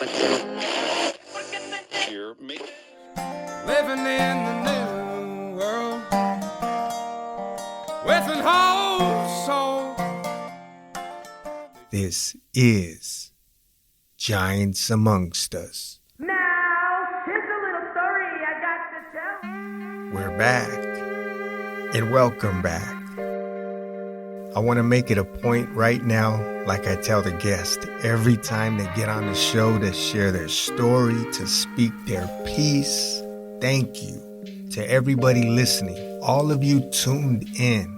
Living in the new world with an whole soul. This is Giants Amongst Us. Now, here's a little story I got to tell. We're back, and welcome back. I want to make it a point right now, like I tell the guests, every time they get on the show to share their story, to speak their piece. Thank you to everybody listening, all of you tuned in,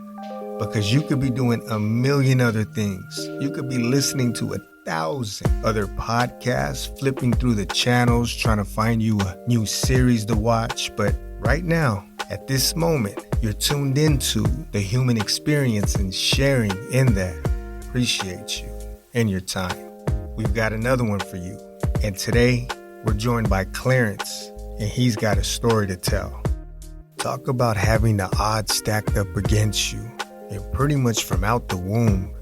because you could be doing a million other things. You could be listening to 1,000 other podcasts, flipping through the channels, trying to find you a new series to watch. But right now, at this moment, you're tuned into the human experience and sharing in that. Appreciate you and your time. We've got another one for you. And today, we're joined by Clarence, and he's got a story to tell. Talk about having the odds stacked up against you, and pretty much from out the womb,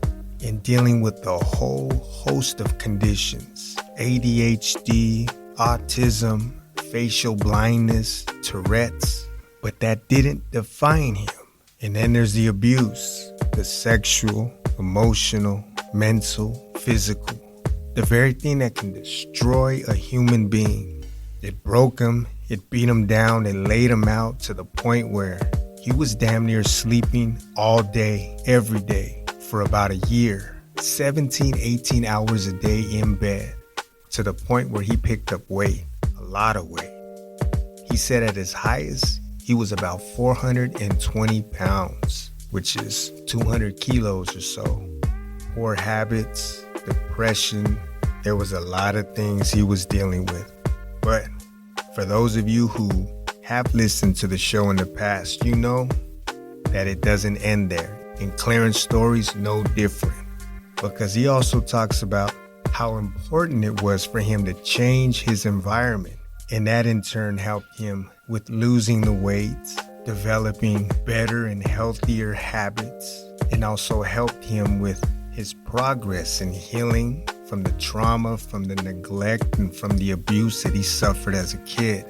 and dealing with a whole host of conditions. ADHD, autism, facial blindness, Tourette's. But that didn't define him. And then there's the abuse, the sexual, emotional, mental, physical. The very thing that can destroy a human being. It broke him, it beat him down, it laid him out to the point where he was damn near sleeping all day, every day, for about a year. 17, 18 hours a day in bed, to the point where he picked up weight, a lot of weight. He said at his highest, he was about 420 pounds, which is 200 kilos or so. Poor habits, depression, there was a lot of things he was dealing with. But for those of you who have listened to the show in the past, you know that it doesn't end there. And Clarence's story's no different, because he also talks about how important it was for him to change his environment. And that in turn helped him with losing the weight, developing better and healthier habits, and also helped him with his progress in healing from the trauma, from the neglect, and from the abuse that he suffered as a kid.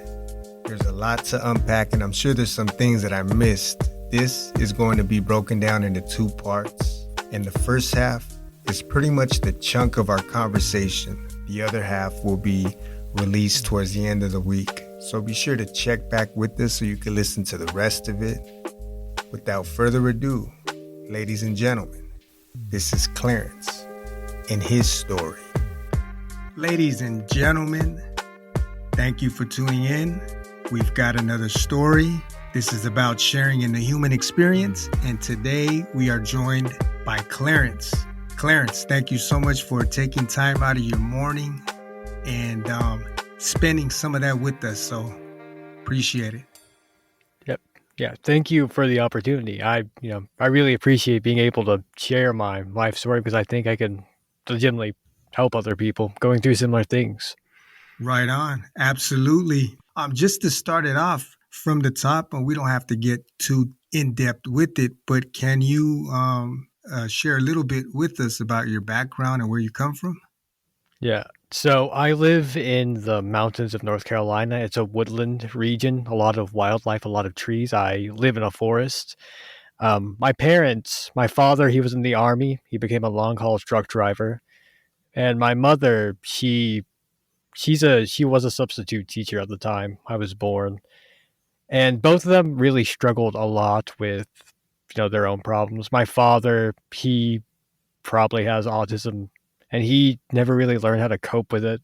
There's a lot to unpack, and I'm sure there's some things that I missed. This is going to be broken down into 2 parts, and the first half is pretty much the chunk of our conversation. The other half will be released towards the end of the week. So be sure to check back with us so you can listen to the rest of it. Without further ado, ladies and gentlemen, this is Clarence and his story. Ladies and gentlemen, thank you for tuning in. We've got another story. This is about sharing in the human experience, and today we are joined by Clarence. Clarence, thank you so much for taking time out of your morning and spending some of that with us. So appreciate it. Yep. Yeah. Thank you for the opportunity. I really appreciate being able to share my life story, because I think I can legitimately help other people going through similar things. Right on. Absolutely. Just to start it off from the top, and we don't have to get too in depth with it, but can you share a little bit with us about your background and where you come from? Yeah. So I live in the mountains of North Carolina. It's a woodland region, a lot of wildlife, a lot of trees. I live in a forest. My father, he was in the Army. He became a long-haul truck driver. And my mother, she was a substitute teacher at the time I was born. And both of them really struggled a lot with, their own problems. My father, he probably has autism, and he never really learned how to cope with it.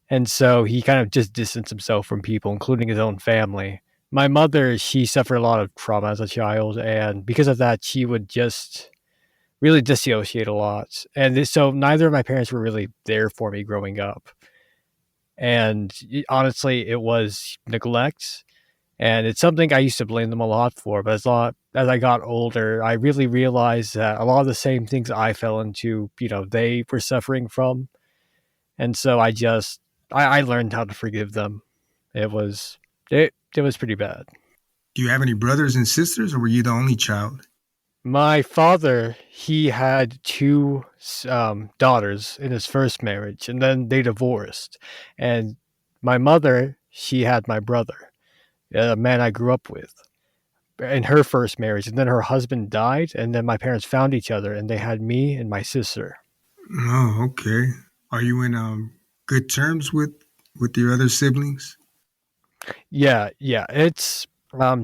And so he kind of just distanced himself from people, including his own family. My mother, she suffered a lot of trauma as a child, and because of that, she would just really dissociate a lot. And so neither of my parents were really there for me growing up. And honestly, it was neglect. And it's something I used to blame them a lot for. But as I got older, I really realized that a lot of the same things I fell into, they were suffering from. And so I learned how to forgive them. It was pretty bad. Do you have any brothers and sisters, or were you the only child? My father, he had two daughters in his first marriage, and then they divorced. And my mother, she had my brother, a man I grew up with, in her first marriage. And then her husband died, and then my parents found each other, and they had me and my sister. Oh, okay. Are you in good terms with your other siblings? Yeah, yeah. It's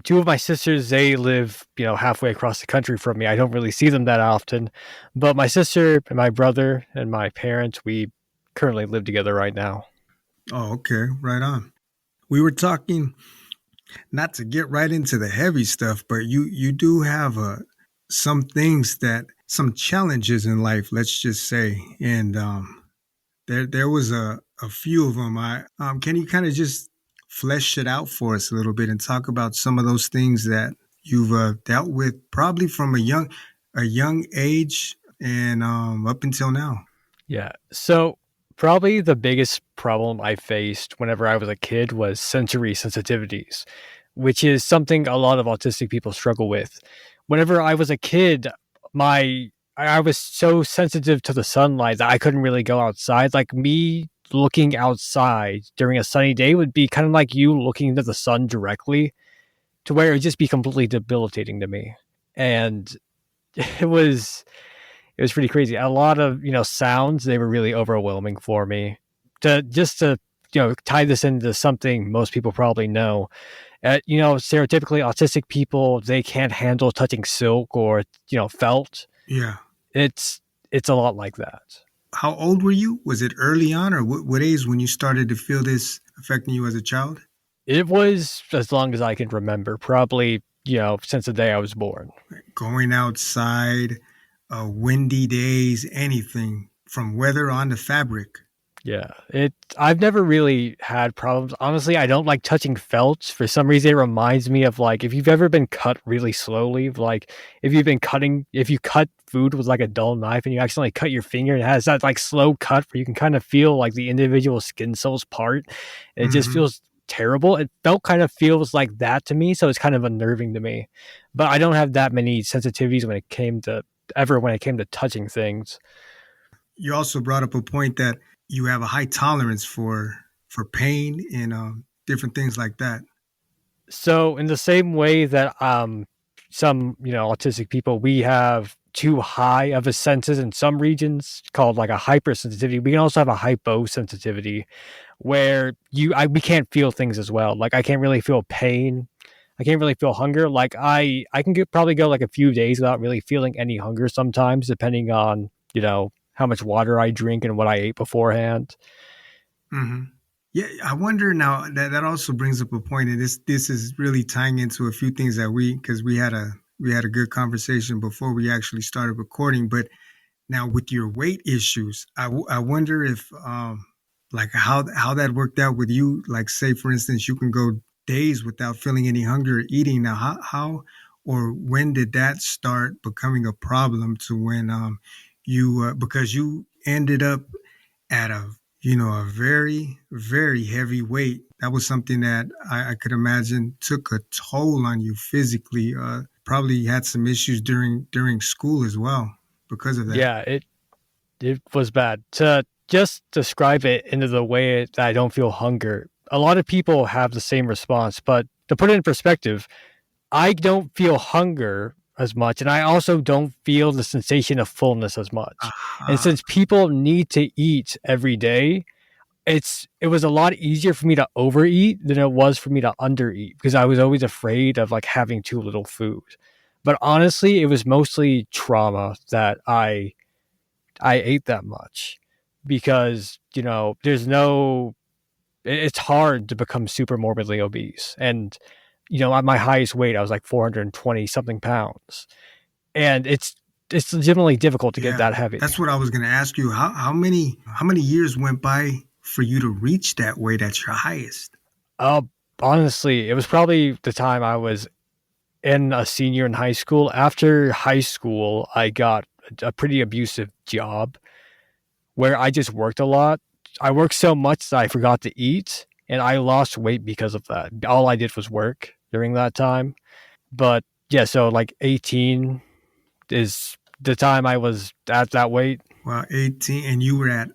two of my sisters, they live, halfway across the country from me. I don't really see them that often. But my sister and my brother and my parents, we currently live together right now. Oh, okay. Right on. We were talking not to get right into the heavy stuff, but you do have some things that some challenges in life, let's just say, and there was a few of them. I can you kind of just flesh it out for us a little bit and talk about some of those things that you've dealt with probably from a young age and up until now. Yeah. So probably the biggest problem I faced whenever I was a kid was sensory sensitivities, which is something a lot of autistic people struggle with. Whenever I was a kid, I was so sensitive to the sunlight that I couldn't really go outside. Like me looking outside during a sunny day would be kind of like you looking into the sun directly, to where it would just be completely debilitating to me. And it was it was pretty crazy. A lot of, sounds, they were really overwhelming for me. To tie this into something most people probably know. Stereotypically autistic people, they can't handle touching silk or, felt. Yeah. It's it's a lot like that. How old were you? Was it early on, or what age when you started to feel this affecting you as a child? It was as long as I can remember, probably, since the day I was born. Going outside, windy days, anything from weather on to fabric. Yeah, I've never really had problems. Honestly, I don't like touching felts. For some reason, it reminds me of, like, if you've ever been cut really slowly, like if you cut food with like a dull knife and you accidentally cut your finger, and it has that like slow cut where you can kind of feel like the individual skin cells part. And it just Hmm. feels terrible. It felt kind of feels like that to me, so it's kind of unnerving to me. But I don't have that many sensitivities when it came to touching things. You also brought up a point that you have a high tolerance for pain and different things like that. So in the same way that some autistic people, we have too high of a senses in some regions called like a hypersensitivity. We can also have a hyposensitivity where we can't feel things as well. Like I can't really feel pain. I can't really feel hunger. Like I can probably go like a few days without really feeling any hunger sometimes, depending on how much water I drink and what I ate beforehand. Hmm. Yeah, I wonder now that also brings up a point, and this is really tying into a few things that because we had a good conversation before we actually started recording. But now with your weight issues, I wonder if like how that worked out with you. Like say for instance, you can go days without feeling any hunger or eating. Now how or when did that start becoming a problem to when you because you ended up at a very very heavy weight. That was something that I could imagine took a toll on you physically. Probably had some issues during school as well because of that. Yeah, it was bad. To just describe it into the way that I don't feel hunger. A lot of people have the same response, but to put it in perspective, I don't feel hunger as much, and I also don't feel the sensation of fullness as much. And Aha. since people need to eat every day, it was a lot easier for me to overeat than it was for me to undereat because I was always afraid of like having too little food. But honestly, it was mostly trauma that I ate that much because, there's no, it's hard to become super morbidly obese. And, at my highest weight, I was like 420 something pounds. And it's legitimately difficult to get Yeah, that heavy. that's what I was going to ask you. How many years went by for you to reach that weight at your highest? Uh, Honestly, it was probably the time I was in a senior in high school. After high school, I got a pretty abusive job where I just worked a lot. I worked so much that I forgot to eat, and I lost weight because of that. All I did was work during that time. But yeah, so like 18, is the time I was at that weight. Well, 18, and you were at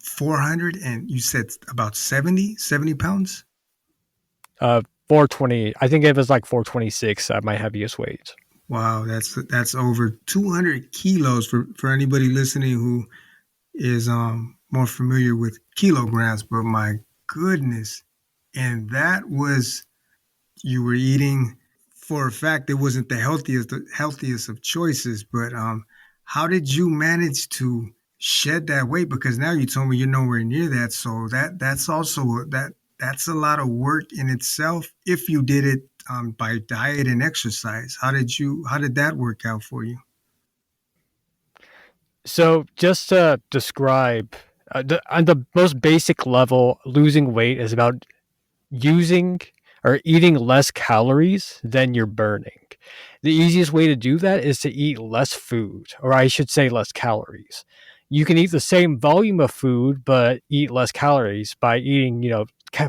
400, and you said about 70 pounds? 420. I think it was like 426 at my heaviest weight. Wow, that's over 200 kilos for anybody listening who is more familiar with kilograms. But my goodness, and that was you were eating. For a fact, it wasn't the healthiest of choices. But how did you manage to shed that weight? Because now you told me you're nowhere near that. So that's also that's a lot of work in itself. If you did it by diet and exercise, how did that work out for you? So just to describe, on the most basic level, losing weight is about using or eating less calories than you're burning. The easiest way to do that is to eat less food, or I should say less calories. You can eat the same volume of food, but eat less calories by eating,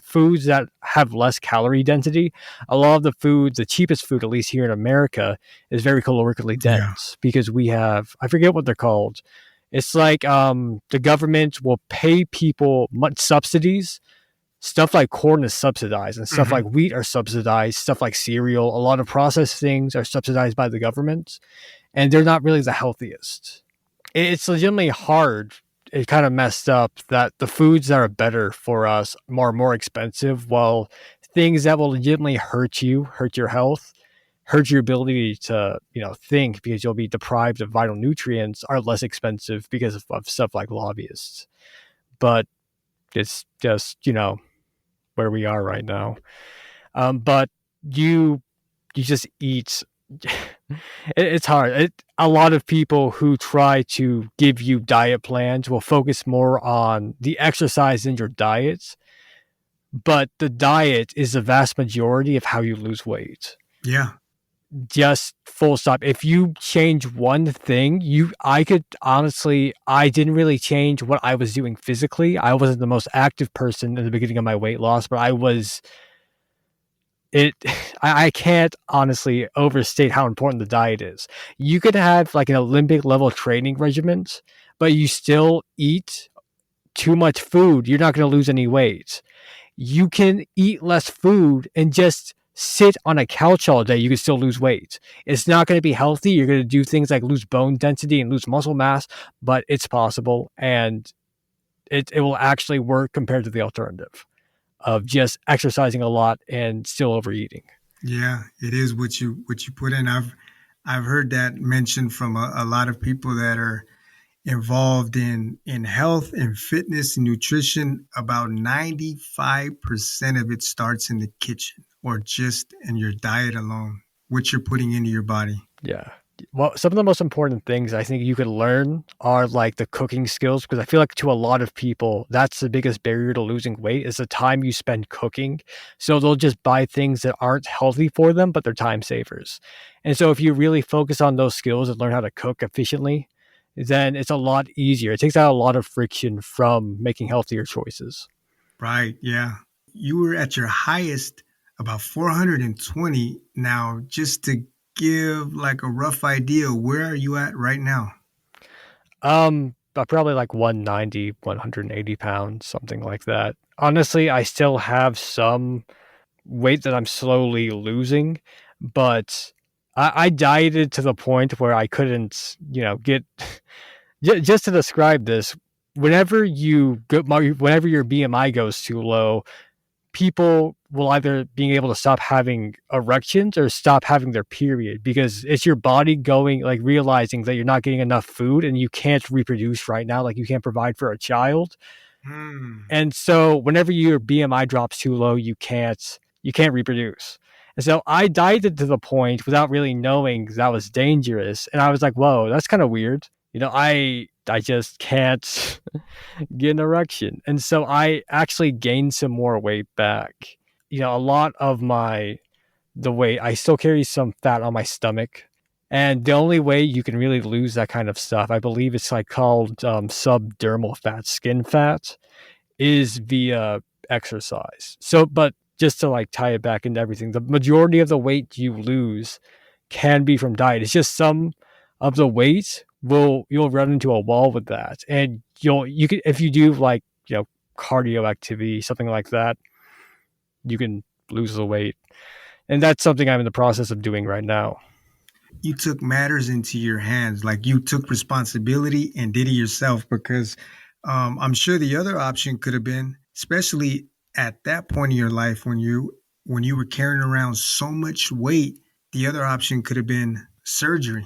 foods that have less calorie density. A lot of the food, the cheapest food, at least here in America, is very calorically Yeah. dense because we have, I forget what they're called. It's like the government will pay people much subsidies. Stuff like corn is subsidized, and stuff like Hmm. wheat are subsidized. Stuff like cereal, a lot of processed things are subsidized by the government, and they're not really the healthiest. It's legitimately hard. It kind of messed up that the foods that are better for us are more expensive, while things that will legitimately hurt you, hurt your health, hurt your ability to, think because you'll be deprived of vital nutrients are less expensive because of stuff like lobbyists. But it's just, where we are right now. But you just eat. It's hard. A lot of people who try to give you diet plans will focus more on the exercise in your diet, but the diet is the vast majority of how you lose weight. Yeah. Just full stop. If you change one thing, I could honestly, I didn't really change what I was doing physically. I wasn't the most active person in the beginning of my weight loss, but it I can't honestly overstate how important the diet is. You could have like an Olympic level training regimen, but you still eat too much food, you're not going to lose any weight. You can eat less food and just sit on a couch all day, you can still lose weight. It's not going to be healthy. You're going to do things like lose bone density and lose muscle mass, but it's possible, and it will actually work compared to the alternative of just exercising a lot and still overeating. Yeah, it is what you put in. I've heard that mentioned from a lot of people that are involved in health and fitness and nutrition. About 95% of it starts in the kitchen or just in your diet alone, what you're putting into your body. Yeah. Well, some of the most important things I think you could learn are like the cooking skills, because I feel like to a lot of people, that's the biggest barrier to losing weight is the time you spend cooking. So they'll just buy things that aren't healthy for them, but they're time savers. And so if you really focus on those skills and learn how to cook efficiently, then it's a lot easier. It takes out a lot of friction from making healthier choices. Right. Yeah. You were at your highest about 420. Now, just to give like a rough idea, where are you at right now? Probably like 190, 180 pounds, something like that. Honestly, I still have some weight that I'm slowly losing, but I dieted to the point where I couldn't, get just to describe this. Whenever your BMI goes too low, people will either being able to stop having erections or stop having their period because it's your body going like realizing that you're not getting enough food and you can't reproduce right now, like you can't provide for a child. Hmm. And so whenever your BMI drops too low, you can't reproduce. And so I dieted to the point without really knowing that was dangerous. And I was like, whoa, that's kind of weird. I just can't get an erection. And so I actually gained some more weight back. A lot of the weight, I still carry some fat on my stomach. And the only way you can really lose that kind of stuff, I believe it's like called subdermal fat, skin fat, is via exercise. So, but just to like tie it back into everything, the majority of the weight you lose can be from diet. It's just some of the weight you'll run into a wall with that, and you could, if you do like cardio activity, something like that, you can lose the weight, and that's something I'm in the process of doing right now. You took matters into your hands, like you took responsibility and did it yourself. Because I'm sure the other option could have been, especially at that point in your life when you were carrying around so much weight, the other option could have been surgery.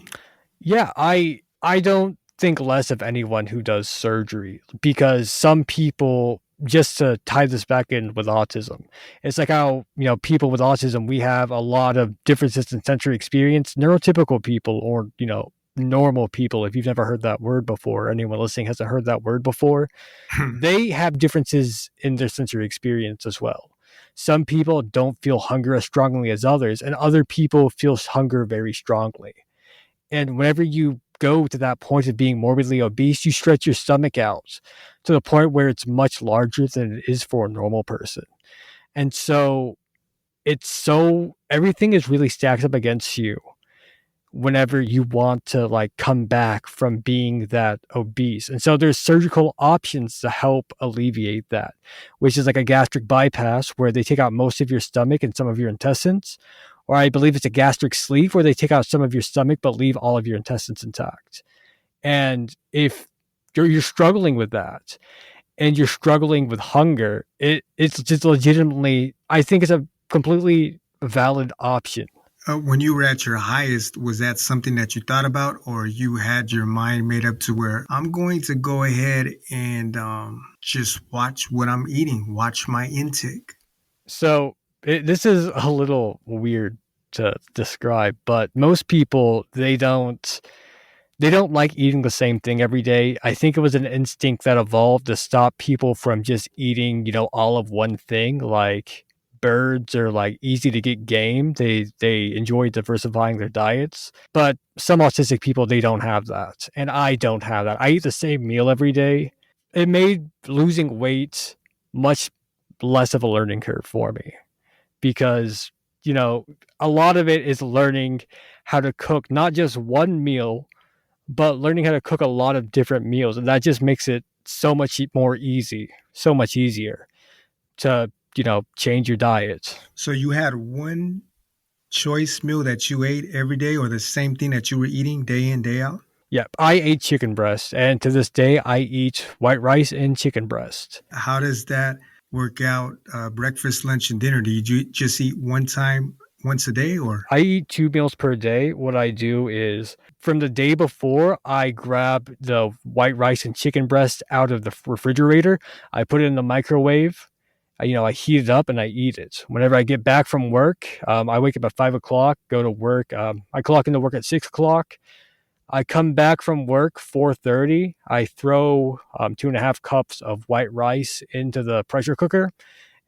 Yeah, I don't think less of anyone who does surgery, because some people, just to tie this back in with autism, it's like how, people with autism, we have a lot of differences in sensory experience. Neurotypical people, or, normal people, if you've never heard that word before, anyone listening hasn't heard that word before, they have differences in their sensory experience as well. Some people don't feel hunger as strongly as others, and other people feel hunger very strongly. And whenever you go to that point of being morbidly obese, you stretch your stomach out to the point where it's much larger than it is for a normal person. And so everything is really stacked up against you whenever you want to like come back from being that obese. And so there's surgical options to help alleviate that, which is like a gastric bypass where they take out most of your stomach and some of your intestines. Or I believe it's a gastric sleeve where they take out some of your stomach but leave all of your intestines intact. And if you're struggling with that, and you're struggling with hunger, it's just legitimately, I think it's a completely valid option. When you were at your highest, was that something that you thought about, or you had your mind made up to where I'm going to go ahead and just watch what I'm eating, watch my intake? So this is a little weird to describe, but most people, they don't like eating the same thing every day. I think it was an instinct that evolved to stop people from just eating, all of one thing. Like birds are like easy to get game. They enjoy diversifying their diets. But some autistic people, they don't have that. And I don't have that. I eat the same meal every day. It made losing weight much less of a learning curve for me, because, a lot of it is learning how to cook not just one meal, but learning how to cook a lot of different meals. And that just makes it so much more easy, so much easier to, change your diet. So you had one choice meal that you ate every day, or the same thing that you were eating day in, day out? Yeah, I ate chicken breast, and to this day, I eat white rice and chicken breast. How does that work out? Breakfast, lunch, and dinner? Do you just eat one time once a day, or? I eat 2 meals per day. What I do is, from the day before, I grab the white rice and chicken breast out of the refrigerator. I put it in the microwave. I heat it up and I eat it. Whenever I get back from work, I wake up at 5 o'clock, go to work. I clock into work at 6 o'clock. I come back from work 4:30. I throw 2.5 cups of white rice into the pressure cooker,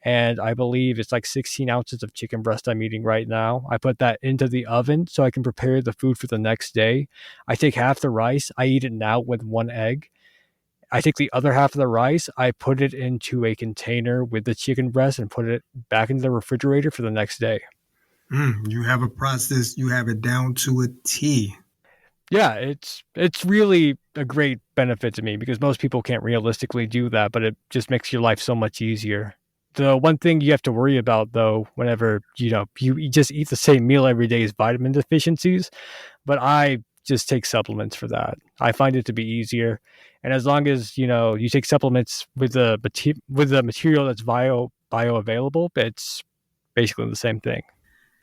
and I believe it's like 16 ounces of chicken breast I'm eating right now. I put that into the oven so I can prepare the food for the next day. I take half the rice. I eat it now with one egg. I take the other half of the rice. I put it into a container with the chicken breast and put it back into the refrigerator for the next day. You have a process. You have it down to a T. Yeah, it's really a great benefit to me, because most people can't realistically do that, but it just makes your life so much easier. The one thing you have to worry about, though, whenever you just eat the same meal every day, is vitamin deficiencies. But I just take supplements for that. I find it to be easier, and as long as you take supplements with the material that's bioavailable, it's basically the same thing.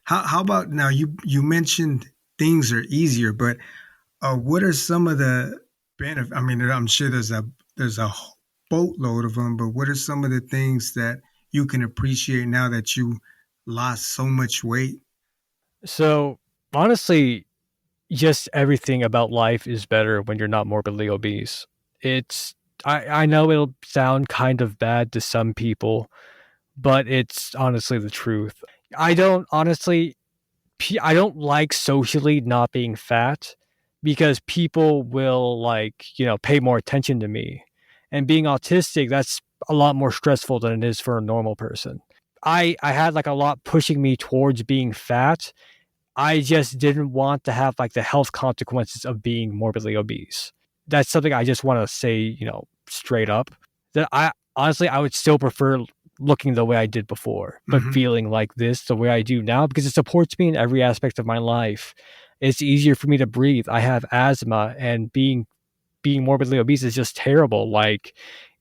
How about now? You mentioned things are easier, but what are some of the benefits? I mean, I'm sure there's a boatload of them, but what are some of the things that you can appreciate now that you lost so much weight? So honestly, just everything about life is better when you're not morbidly obese. It's I know it'll sound kind of bad to some people, but it's honestly the truth. I don't honestly I don't like socially not being fat, because people will pay more attention to me. And being autistic, that's a lot more stressful than it is for a normal person. I had like a lot pushing me towards being fat. I just didn't want to have like the health consequences of being morbidly obese. That's something I just want to say, straight up. That I honestly I would still prefer looking the way I did before, but Hmm. feeling like this the way I do now because it supports me in every aspect of my life. It's easier for me to breathe. I have asthma and being morbidly obese is just terrible. Like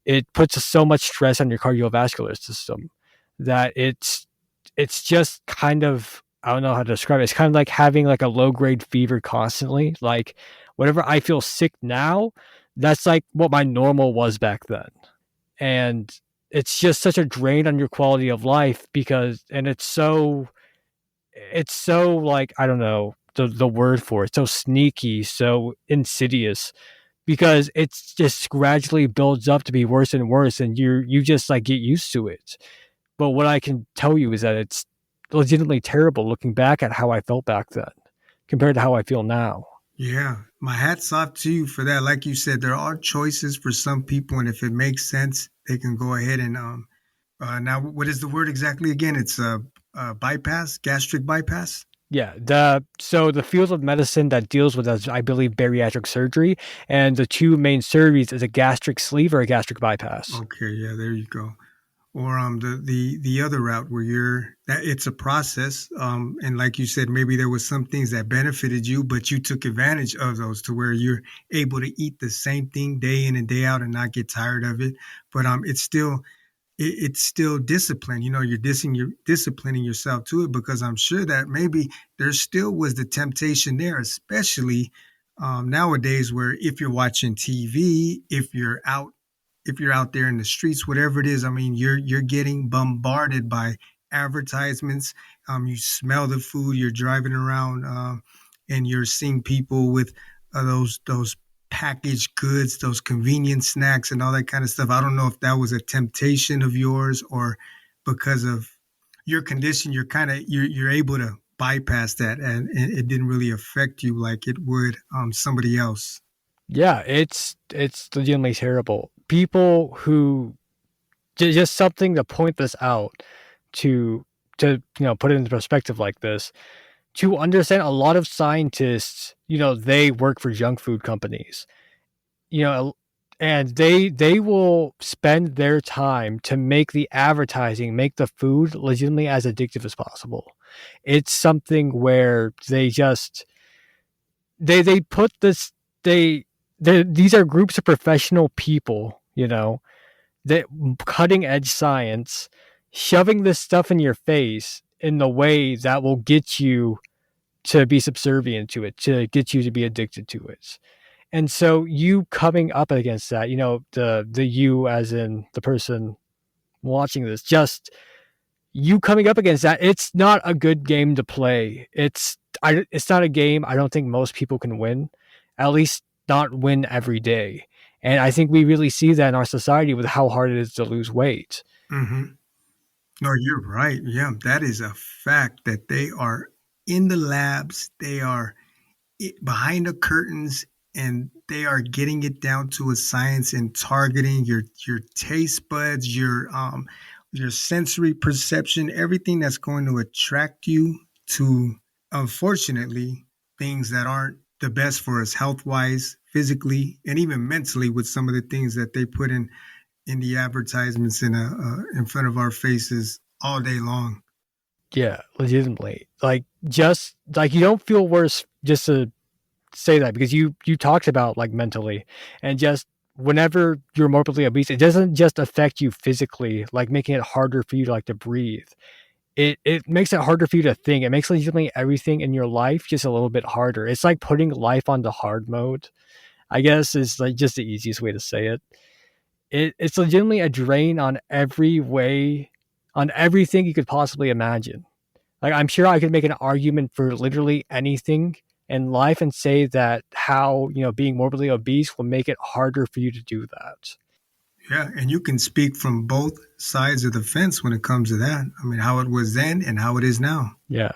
it puts so much stress on your cardiovascular system that it's just kind of I don't know how to describe it. It's kind of like having like a low grade fever constantly. Like whenever I feel sick now, that's like what my normal was back then. And it's just such a drain on your quality of life because and it's so like I don't know the word for it, so sneaky, so insidious because it's just gradually builds up to be worse and worse and you just like get used to it. But what I can tell you is that it's legitimately terrible looking back at how I felt back then compared to how I feel now. Yeah, my hat's off to you for that. Like you said, there are choices for some people, and if it makes sense, they can go ahead and now what is the word exactly again? It's bypass, gastric bypass. Yeah, the field of medicine that deals with I believe bariatric surgery and the two main surgeries is a gastric sleeve or a gastric bypass. Okay, yeah, there you go. Or the other route where you're that it's a process, and like you said, maybe there was some things that benefited you, but you took advantage of those to where you're able to eat the same thing day in and day out and not get tired of it. But it's still discipline. You know, you're disciplining yourself to it because I'm sure that maybe there still was the temptation there, especially nowadays, where if you're watching TV, if you're out there in the streets, whatever it is, I mean, you're getting bombarded by advertisements. You smell the food. You're driving around, and you're seeing people with those packaged goods, those convenient snacks, and all that kind of stuff. I don't know if that was a temptation of yours or because of your condition, you're able to bypass that, and it didn't really affect you like it would somebody else. Yeah, it's legitimately terrible. People who just something to point this out to put it into perspective like this to understand a lot of scientists, they work for junk food companies, you know, and they will spend their time to make the advertising, make the food legitimately as addictive as possible. It's something where they put this these are groups of professional people, that cutting edge science, shoving this stuff in your face in the way that will get you to be subservient to it, to get you to be addicted to it. And so you coming up against that, the you as in the person watching this, just you coming up against that, it's not a good game to play. It's not a game I don't think most people can win, at least not win every day. And I think we really see that in our society with how hard it is to lose weight. Mm-hmm. No, you're right. Yeah, that is a fact that they are in the labs, they are behind the curtains, and they are getting it down to a science and targeting your taste buds, your sensory perception, everything that's going to attract you to, unfortunately, things that aren't the best for us health wise, physically, and even mentally with some of the things that they put in the advertisements in front of our faces all day long. Yeah, legitimately. Like just like you don't feel worse just to say that because you talked about like mentally and just whenever you're morbidly obese, it doesn't just affect you physically, like making it harder for you to like to breathe. It makes it harder for you to think. It makes legitimately everything in your life just a little bit harder. It's like putting life onto hard mode, I guess is like just the easiest way to say it. It's legitimately a drain on every way, on everything you could possibly imagine. Like I'm sure I could make an argument for literally anything in life and say that how, being morbidly obese will make it harder for you to do that. Yeah, and you can speak from both sides of the fence when it comes to that. I mean, how it was then and how it is now. Yeah.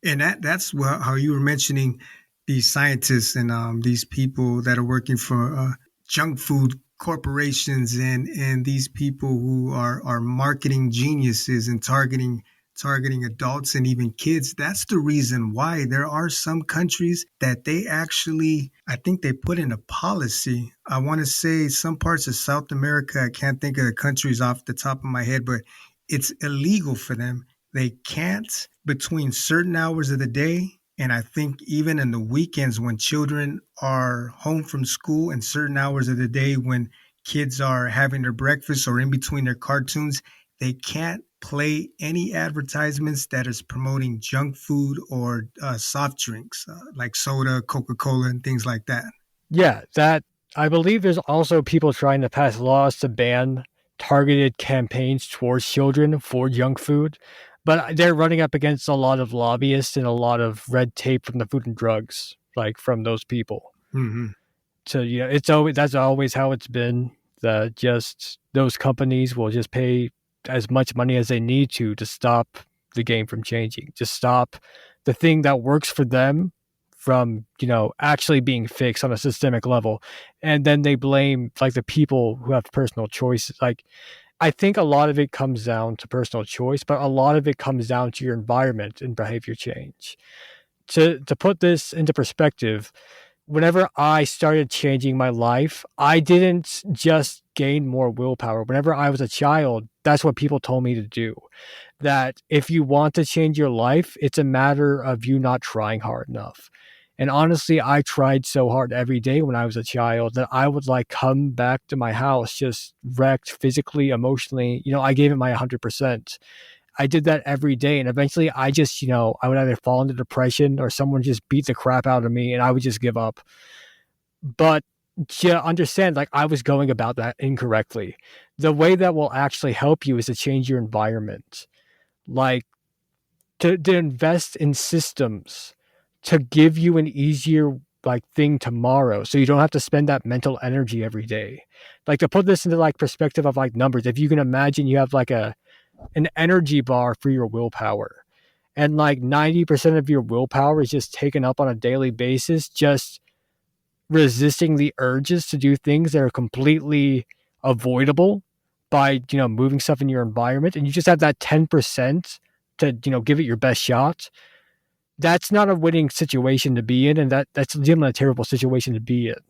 And that's how you were mentioning these scientists and these people that are working for junk food corporations and these people who are marketing geniuses and targeting targeting adults and even kids. That's the reason why there are some countries that they actually, I think they put in a policy. I want to say some parts of South America, I can't think of the countries off the top of my head, but it's illegal for them. They can't between certain hours of the day. And I think even in the weekends when children are home from school and certain hours of the day when kids are having their breakfast or in between their cartoons, they can't play any advertisements that is promoting junk food or soft drinks like soda, Coca-Cola, and things like that. Yeah, that I believe there's also people trying to pass laws to ban targeted campaigns towards children for junk food, but they're running up against a lot of lobbyists and a lot of red tape from the food and drugs, like from those people. Mm-hmm. So yeah, it's always that's always how it's been. That just those companies will just pay as much money as they need to stop the game from changing, to stop the thing that works for them from actually being fixed on a systemic level, and then they blame like the people who have personal choices. Like I think a lot of it comes down to personal choice, but a lot of it comes down to your environment and behavior change. To put this into perspective, whenever I started changing my life, I didn't just gain more willpower. Whenever I was a child, that's what people told me to do. That if you want to change your life, it's a matter of you not trying hard enough. And honestly, I tried so hard every day when I was a child that I would like come back to my house just wrecked physically, emotionally. I gave it my 100%. I did that every day. And eventually I just, I would either fall into depression or someone just beat the crap out of me and I would just give up. But to understand, like I was going about that incorrectly. The way that will actually help you is to change your environment. Like to invest in systems to give you an easier like thing tomorrow so you don't have to spend that mental energy every day. Like to put this into like perspective of like numbers, if you can imagine you have like an energy bar for your willpower. And like 90% of your willpower is just taken up on a daily basis, just resisting the urges to do things that are completely avoidable by, moving stuff in your environment. And you just have that 10% to, give it your best shot. That's not a winning situation to be in. And that's legitimately a terrible situation to be in.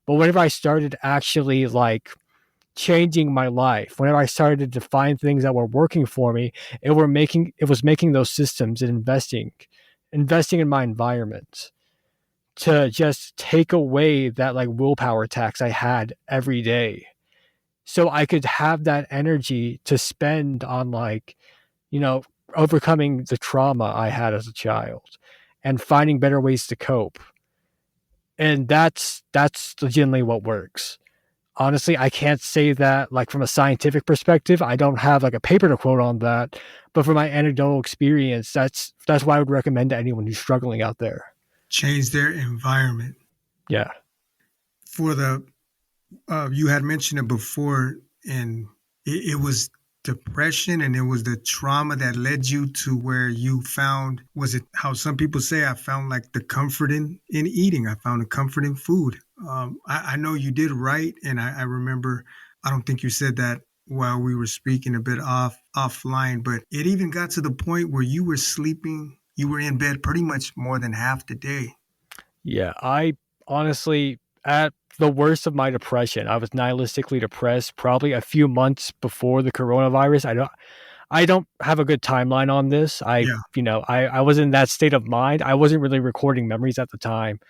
But whenever I started actually like changing my life, whenever I started to find things that were working for me, it was making those systems and investing in my environment to just take away that like willpower tax I had every day. So I could have that energy to spend on like, you know, overcoming the trauma I had as a child and finding better ways to cope. And that's legitimately what works. Honestly, I can't say that like from a scientific perspective. I don't have like a paper to quote on that, but from my anecdotal experience, that's what I would recommend to anyone who's struggling out there. Change their environment. Yeah. For the you had mentioned it before, and it was depression and it was the trauma that led you to where you found, was it how some people say, I found like the comfort in eating. I found a comfort in food. I know you did right, and I remember, I don't think you said that while we were speaking a bit offline, but it even got to the point where you were sleeping, you were in bed pretty much more than half the day. Yeah, I honestly, at the worst of my depression, I was nihilistically depressed probably a few months before the coronavirus. I don't have a good timeline on this. Yeah. I was in that state of mind. I wasn't really recording memories at the time.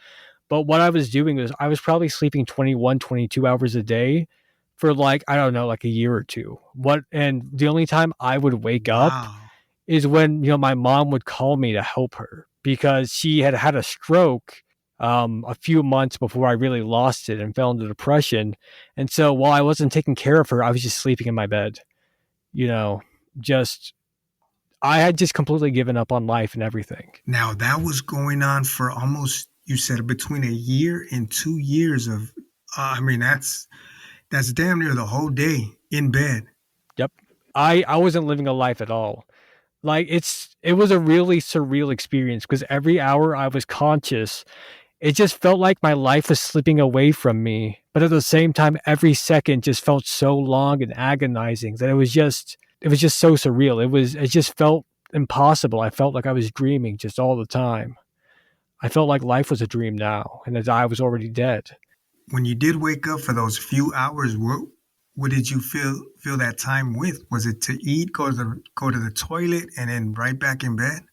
But what I was doing was I was probably sleeping 21, 22 hours a day for like, I don't know, like a year or two. And the only time I would wake up Wow. is when, my mom would call me to help her because she had had a stroke a few months before I really lost it and fell into depression. And so while I wasn't taking care of her, I was just sleeping in my bed, you know, just, I had just completely given up on life and everything. Now that was going on for almost, you said between a year and 2 years of, I mean, that's damn near the whole day in bed. Yep. I wasn't living a life at all. Like it was a really surreal experience because every hour I was conscious, it just felt like my life was slipping away from me. But at the same time, every second just felt so long and agonizing that it was just so surreal. It just felt impossible. I felt like I was dreaming just all the time. I felt like life was a dream now, and that I was already dead. When you did wake up for those few hours, what did you fill that time with? Was it to eat, go to the toilet, and then right back in bed?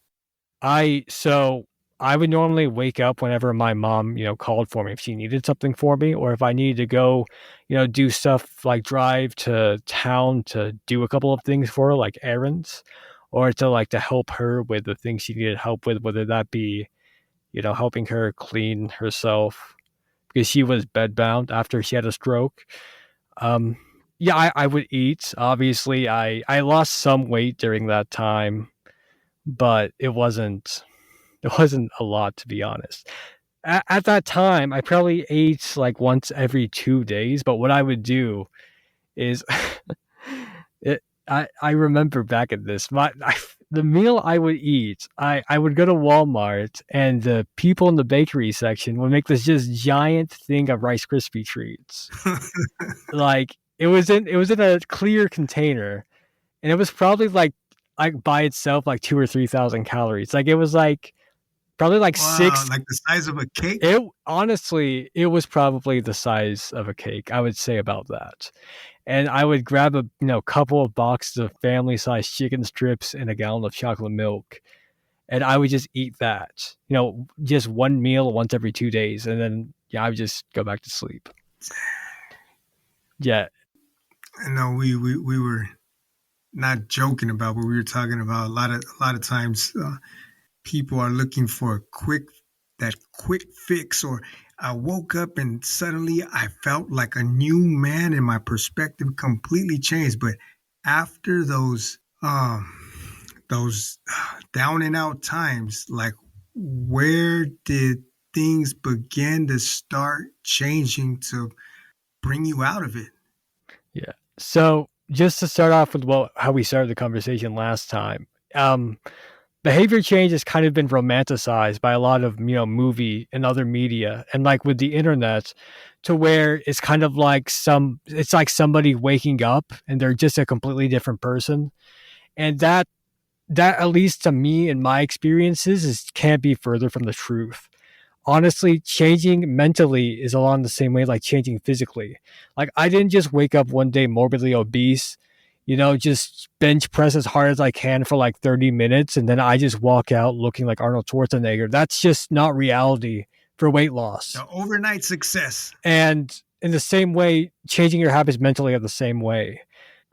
So I would normally wake up whenever my mom, called for me if she needed something for me, or if I needed to go, do stuff like drive to town to do a couple of things for her, like errands, or to help her with the things she needed help with, whether that be, helping her clean herself because she was bedbound after she had a stroke. Um, yeah, I would eat. Obviously, I lost some weight during that time, but it wasn't a lot, to be honest. At that time, I probably ate like once every 2 days. But what I would do is, I remember back at this, the meal I would eat, I would go to Walmart, and the people in the bakery section would make this just giant thing of Rice Krispie treats. Like it was in a clear container, and it was probably like by itself like 2 or 3 thousand calories. Like it was like probably like Wow, six. like the size of a cake? It honestly, it was probably the size of a cake. I would say about that. And I would grab a couple of boxes of family sized chicken strips and a gallon of chocolate milk, and I would just eat that. Just one meal once every 2 days, and then I would just go back to sleep. Yeah, No, we were not joking about what we were talking about. A lot of times, people are looking for that quick fix, or I woke up and suddenly I felt like a new man and my perspective completely changed. But after those down and out times, like, where did things begin to start changing to bring you out of it? yeah. So just to start off with how we started the conversation last time, behavior change has kind of been romanticized by a lot of movie and other media, and like with the internet, to where it's kind of like it's like somebody waking up and they're just a completely different person, and that at least to me and my experiences is can't be further from the truth. Honestly, changing mentally is along the same way like changing physically. Like I didn't just wake up one day morbidly obese, just bench press as hard as I can for like 30 minutes, and then I just walk out looking like Arnold Schwarzenegger. That's just not reality for weight loss. The overnight success. And in the same way, changing your habits mentally are the same way.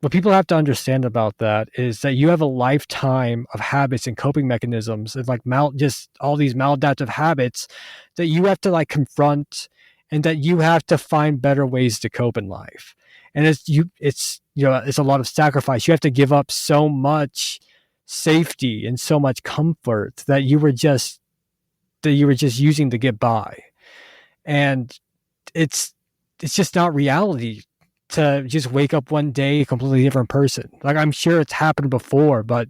What people have to understand about that is that you have a lifetime of habits and coping mechanisms, and like just all these maladaptive habits that you have to like confront, and that you have to find better ways to cope in life. And it's a lot of sacrifice. You have to give up so much safety and so much comfort that you were just using to get by. And it's just not reality to just wake up one day a completely different person. Like I'm sure it's happened before, but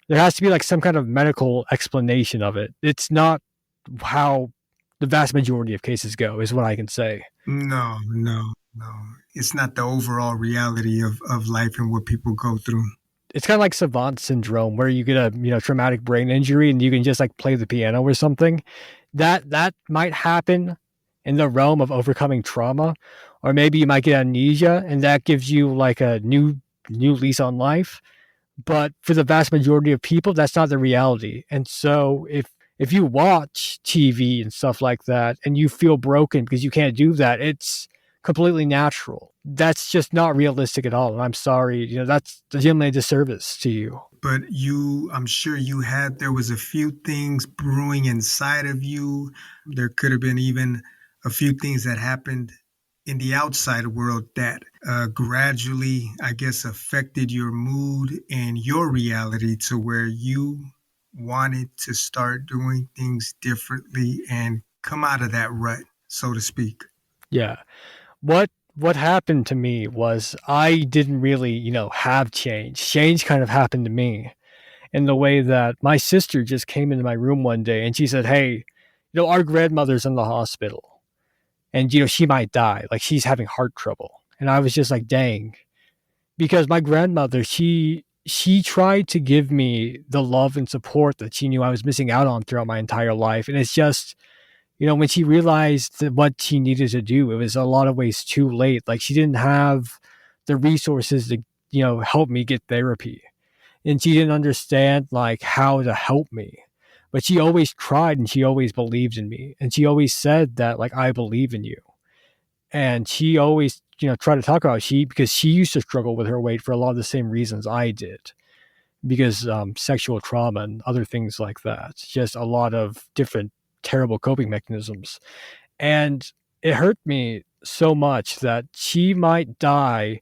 there has to be like some kind of medical explanation of it. It's not how the vast majority of cases go, is what I can say. No, no, no. It's not the overall reality of life and what people go through. It's kind of like savant syndrome, where you get a traumatic brain injury and you can just like play the piano or something. That might happen in the realm of overcoming trauma, or maybe you might get amnesia, and that gives you like a new lease on life. But for the vast majority of people, that's not the reality. And so if you watch TV and stuff like that and you feel broken because you can't do that, it's completely natural. That's just not realistic at all. And I'm sorry, that's genuinely a disservice to you. But I'm sure there was a few things brewing inside of you. There could have been even a few things that happened in the outside world that gradually, I guess, affected your mood and your reality to where you wanted to start doing things differently and come out of that rut, so to speak. Yeah. What happened to me was I didn't really, have change. Change kind of happened to me in the way that my sister just came into my room one day and she said, "Hey, our grandmother's in the hospital, and she might die. Like she's having heart trouble." And I was just like, "Dang." Because my grandmother, she tried to give me the love and support that she knew I was missing out on throughout my entire life. And it's just, when she realized that what she needed to do, it was a lot of ways too late. Like she didn't have the resources to, help me get therapy. And she didn't understand like how to help me. But she always tried and she always believed in me. And she always said that like I believe in you. And she always, tried to talk about because she used to struggle with her weight for a lot of the same reasons I did. Because sexual trauma and other things like that. Just a lot of different terrible coping mechanisms. And it hurt me so much that she might die,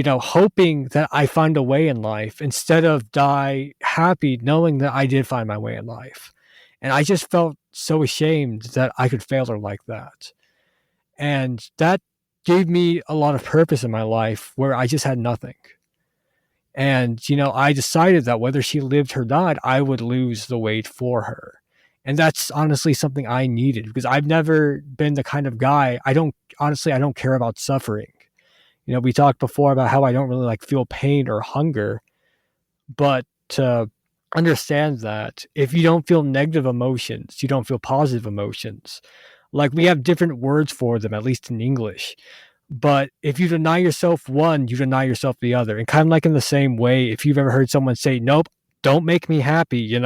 hoping that I find a way in life instead of die happy knowing that I did find my way in life. And I just felt so ashamed that I could fail her like that. And that gave me a lot of purpose in my life where I just had nothing. And, I decided that whether she lived or died, I would lose the weight for her. And that's honestly something I needed because I've never been the kind of guy, I don't care about suffering. We talked before about how I don't really like feel pain or hunger, but to understand that if you don't feel negative emotions, you don't feel positive emotions. Like we have different words for them, at least in English. But if you deny yourself one, you deny yourself the other. And kind of like in the same way, if you've ever heard someone say, nope, don't make me happy,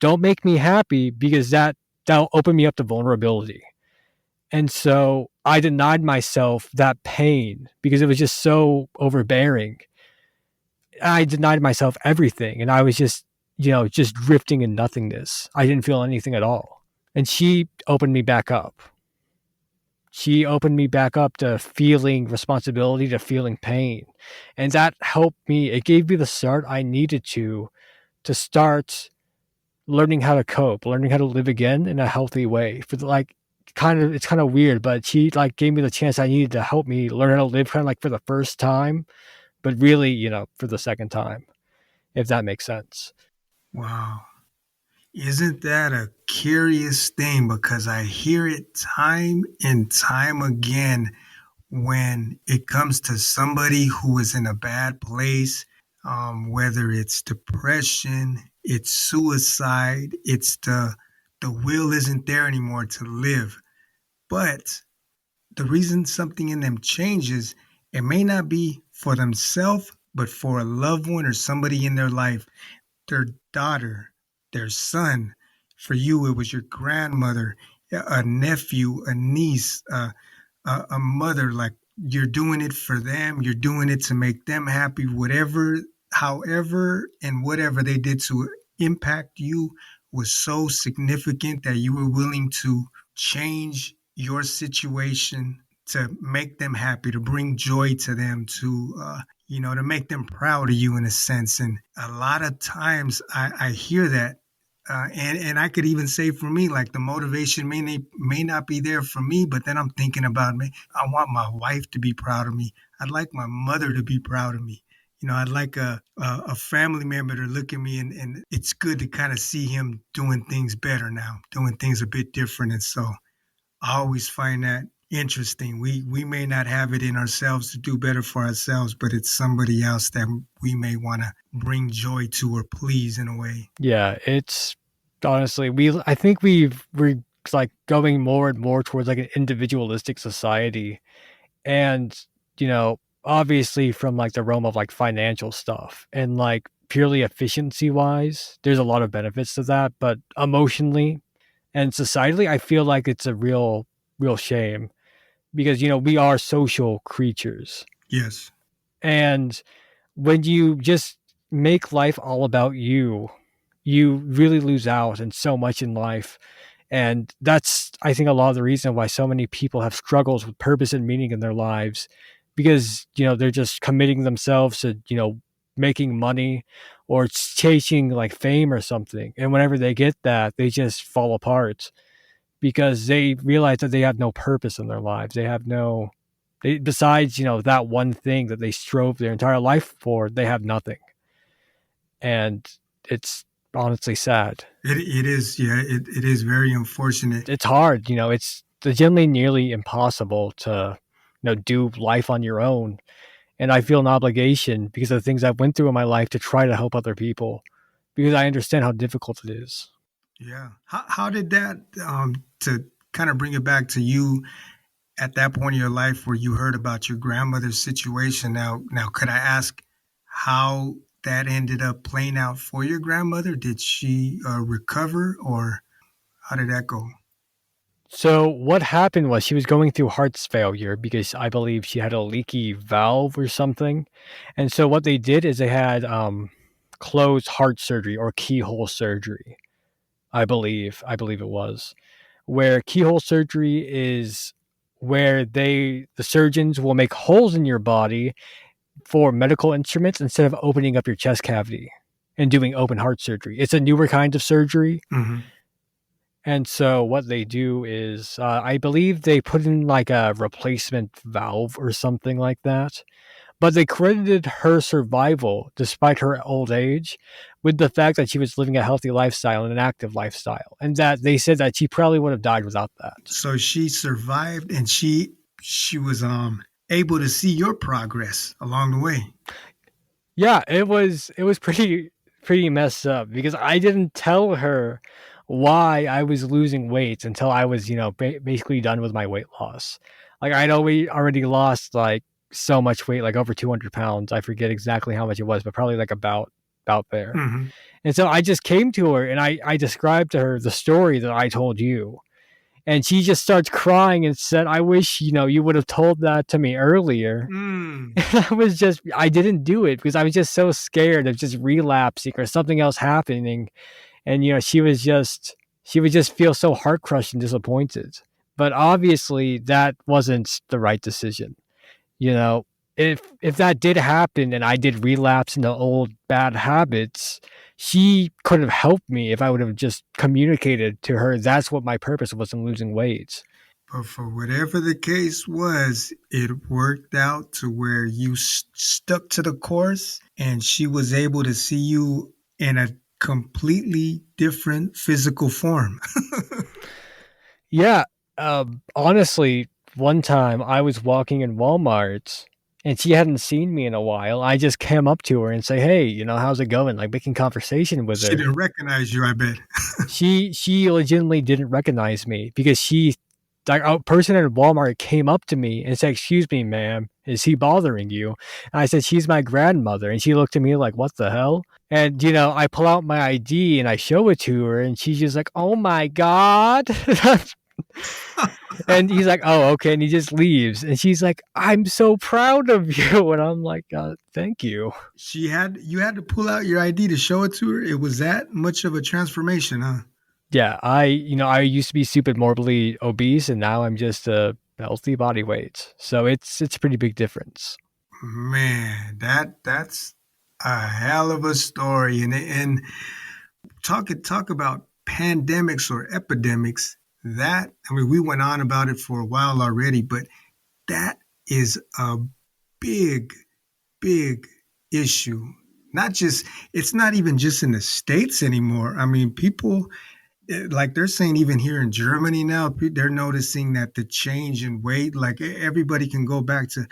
don't make me happy because that'll open me up to vulnerability. And so I denied myself that pain because it was just so overbearing. I denied myself everything. And I was just drifting in nothingness. I didn't feel anything at all. And she opened me back up. She opened me back up to feeling responsibility, to feeling pain. And that helped me. It gave me the start I needed to start learning how to cope, learning how to live again in a healthy way. It's kind of weird, but she like gave me the chance I needed to help me learn how to live kind of like for the first time, but really, for the second time, if that makes sense. Wow. Isn't that a curious thing? Because I hear it time and time again when it comes to somebody who is in a bad place, whether it's depression, it's suicide, it's the will isn't there anymore to live. But the reason something in them changes, it may not be for themselves, but for a loved one or somebody in their life, their daughter, their son. For you, it was your grandmother, a nephew, a niece, a mother. Like you're doing it for them, you're doing it to make them happy, whatever, however, and whatever they did to impact you was so significant that you were willing to change your situation to make them happy, to bring joy to them, to make them proud of you in a sense. And a lot of times I hear that. And I could even say for me, like the motivation may not be there for me, but then I'm thinking about me. I want my wife to be proud of me. I'd like my mother to be proud of me. I'd like a family member to look at me, and it's good to kind of see him doing things better now, doing things a bit different. And so I always find that interesting. We may not have it in ourselves to do better for ourselves, but it's somebody else that we may want to bring joy to or please in a way. Yeah, it's honestly, I think we're like going more and more towards like an individualistic society. And, obviously from like the realm of like financial stuff and like purely efficiency wise, there's a lot of benefits to that. But emotionally and societally, I feel like it's a real shame because, we are social creatures. Yes. And when you just make life all about you, you really lose out in so much in life. And that's, I think, a lot of the reason why so many people have struggles with purpose and meaning in their lives because, they're just committing themselves to, making money or chasing like fame or something. And whenever they get that, they just fall apart because they realize that they have no purpose in their lives. They have besides, that one thing that they strove their entire life for, they have nothing. And it's honestly sad. It is, yeah, it is very unfortunate. It's hard, it's generally nearly impossible to, do life on your own. and I feel an obligation because of the things I've went through in my life to try to help other people because I understand how difficult it is. Yeah. How did that to kind of bring it back to you at that point in your life where you heard about your grandmother's situation? Now, could I ask how that ended up playing out for your grandmother? Did she recover, or how did that go? So what happened was she was going through heart failure because I believe she had a leaky valve or something. And so what they did is they had closed heart surgery or keyhole surgery. I believe it was. Where keyhole surgery is where the surgeons will make holes in your body for medical instruments instead of opening up your chest cavity and doing open heart surgery. It's a newer kind of surgery. Mm-hmm. And so what they do is, I believe they put in like a replacement valve or something like that. But they credited her survival, despite her old age, with the fact that she was living a healthy lifestyle and an active lifestyle, and that they said that she probably would have died without that. So she survived, and she was able to see your progress along the way. Yeah, it was pretty messed up because I didn't tell her why I was losing weight until I was, basically done with my weight loss. Like I'd already lost like so much weight, like over 200 pounds. I forget exactly how much it was, but probably like about there. Mm-hmm. And so I just came to her and I described to her the story that I told you. And she just starts crying and said, I wish, you would have told that to me earlier. Mm. I didn't do it because I was just so scared of just relapsing or something else happening. And, she would just feel so heart crushed and disappointed. But obviously that wasn't the right decision. You know, if that did happen and I did relapse into old bad habits, she could have helped me if I would have just communicated to her that's what my purpose was in losing weight. But for whatever the case was, it worked out to where you stuck to the course, and she was able to see you in a completely different physical form. Yeah, honestly, one time I was walking in Walmart and she hadn't seen me in a while. I just came up to her and say, "Hey, how's it going?" Like making conversation with She her. didn't recognize you, I bet. She legitimately didn't recognize me because like a person at Walmart came up to me and said, "Excuse me, ma'am, is he bothering you?" And I said, "She's my grandmother," and she looked at me like, "What the hell?" And I pull out my ID and I show it to her, and she's just like, "Oh my god." And he's like, "Oh, okay," and he just leaves. And she's like, "I'm so proud of you," and I'm like, "Thank you." You had to pull out your ID to show it to her. It was that much of a transformation, huh? Yeah, I used to be stupid morbidly obese, and now I'm just a healthy body weight. So it's a pretty big difference. Man, that's a hell of a story. And talk about pandemics or epidemics. That, I mean, we went on about it for a while already, but that is a big, big issue. Not just, it's not even just in the States anymore. I mean, people, like they're saying, even here in Germany now, they're noticing that the change in weight, like everybody can go back to,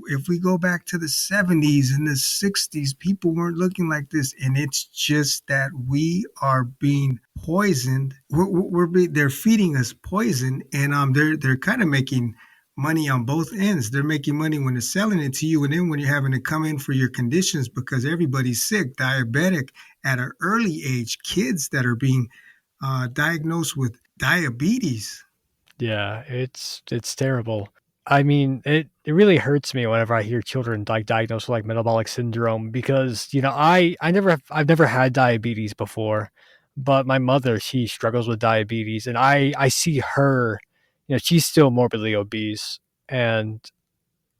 if we go back to the 70s and the 60s, people weren't looking like this. And it's just that we are being poisoned. They're feeding us poison, and they're kind of making money on both ends. They're making money when they're selling it to you, and then when you're having to come in for your conditions because everybody's sick, diabetic at an early age, kids that are being diagnosed with diabetes. Yeah, it's terrible. I mean, it really hurts me whenever I hear children like diagnosed with like metabolic syndrome because I've never had diabetes before, but my mother she struggles with diabetes, and I see her, she's still morbidly obese, and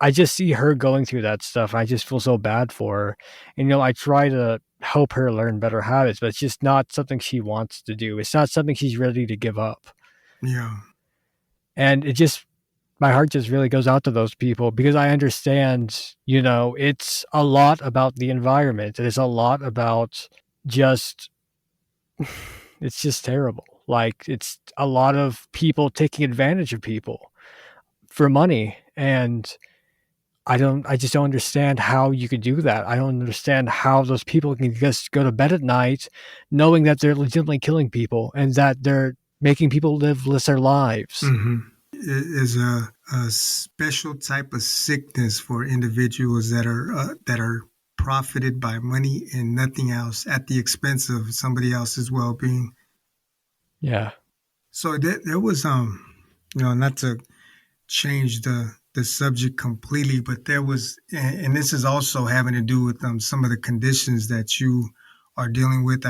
I just see her going through that stuff. And I just feel so bad for her, and I try to help her learn better habits, but it's just not something she wants to do. It's not something she's ready to give up, Yeah, and my heart just really goes out to those people because I understand, it's a lot about the environment. It is a lot about just, it's just terrible. Like, it's a lot of people taking advantage of people for money. And I just don't understand how you could do that. I don't understand how those people can just go to bed at night knowing that they're legitimately killing people and that they're making people live lesser lives. Mm-hmm. It is a special type of sickness for individuals that are profited by money and nothing else at the expense of somebody else's well-being. Yeah. So there was not to change the subject completely, but there was, and this is also having to do with some of the conditions that you are dealing with.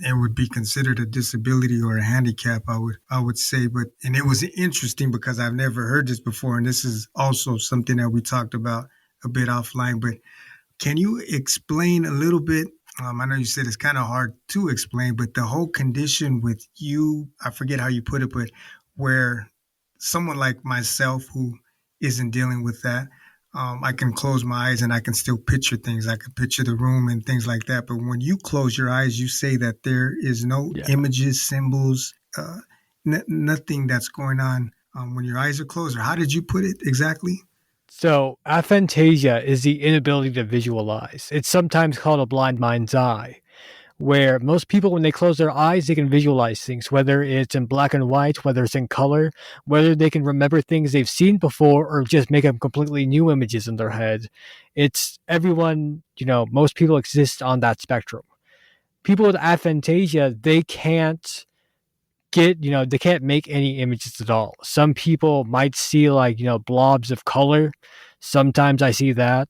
It would be considered a disability or a handicap, I would say. But and it was interesting because I've never heard this before, and this is also something that we talked about a bit offline. But can you explain a little bit? I know you said it's kind of hard to explain, but the whole condition with you, I forget how you put it, but where someone like myself who isn't dealing with that, I can close my eyes and I can still picture things. I can picture the room and things like that. But when you close your eyes, you say that there is no Yeah. images, symbols, nothing that's going on when your eyes are closed. Or how did you put it exactly? So, aphantasia is the inability to visualize. It's sometimes called a blind mind's eye, where most people, when they close their eyes, they can visualize things, whether it's in black and white, whether it's in color, whether they can remember things they've seen before, or just make up completely new images in their head. It's everyone, most people exist on that spectrum. People with aphantasia, they can't they can't make any images at all. Some people might see like, blobs of color. Sometimes I see that.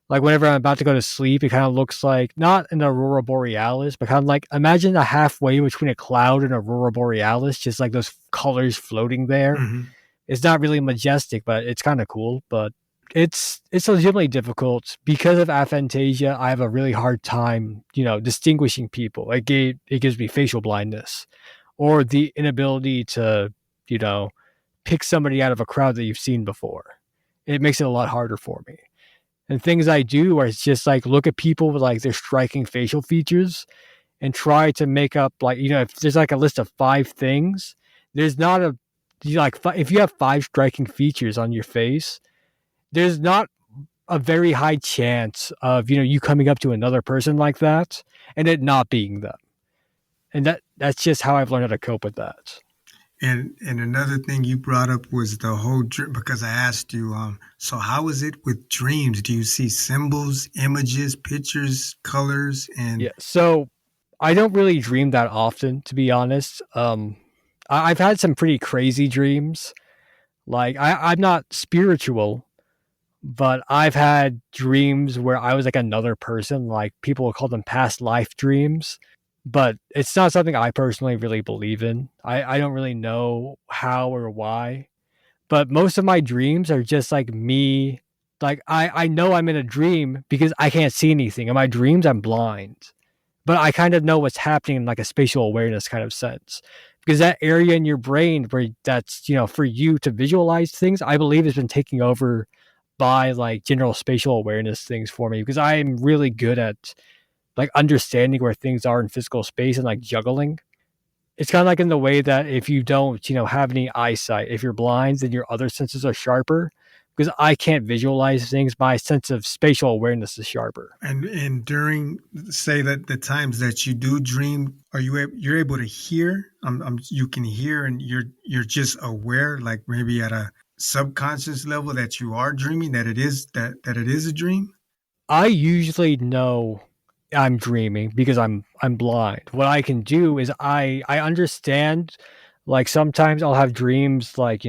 Like whenever I'm about to go to sleep, it kind of looks like not an aurora borealis, but kind of like imagine a halfway between a cloud and aurora borealis, just like those colors floating there. Mm-hmm. It's not really majestic, but it's kind of cool. But it's legitimately difficult because of aphantasia. I have a really hard time, distinguishing people. It gives me facial blindness, or the inability to, you know, pick somebody out of a crowd that you've seen before. It makes it a lot harder for me. And things I do are just like look at people with like their striking facial features and try to make up like, if there's like a list of 5 things, there's not a if you have 5 striking features on your face, there's not a very high chance of, you coming up to another person like that and it not being them. And that's just how I've learned how to cope with that. And another thing you brought up was the whole because I asked you, so how is it with dreams? Do you see symbols, images, pictures, colors, and Yeah. So I don't really dream that often, to be honest. I've had some pretty crazy dreams. Like I'm not spiritual, but I've had dreams where I was like another person. Like people will call them past life dreams, but it's not something I personally really believe in. I don't really know how or why, but most of my dreams are just like me. Like I know I'm in a dream because I can't see anything. In my dreams, I'm blind, but I kind of know what's happening in like a spatial awareness kind of sense. Because that area in your brain where that's, for you to visualize things, I believe has been taking over by like general spatial awareness things for me because I'm really good at like understanding where things are in physical space and like juggling. It's kind of like in the way that if you don't, have any eyesight, if you're blind, then your other senses are sharper. Because I can't visualize things, my sense of spatial awareness is sharper. and during say that the times that you do dream, are you're able to hear? You can hear, and you're just aware, like maybe at a subconscious level that you are dreaming, that it is a dream. I usually know I'm dreaming because I'm blind. What I can do is I understand like sometimes I'll have dreams like,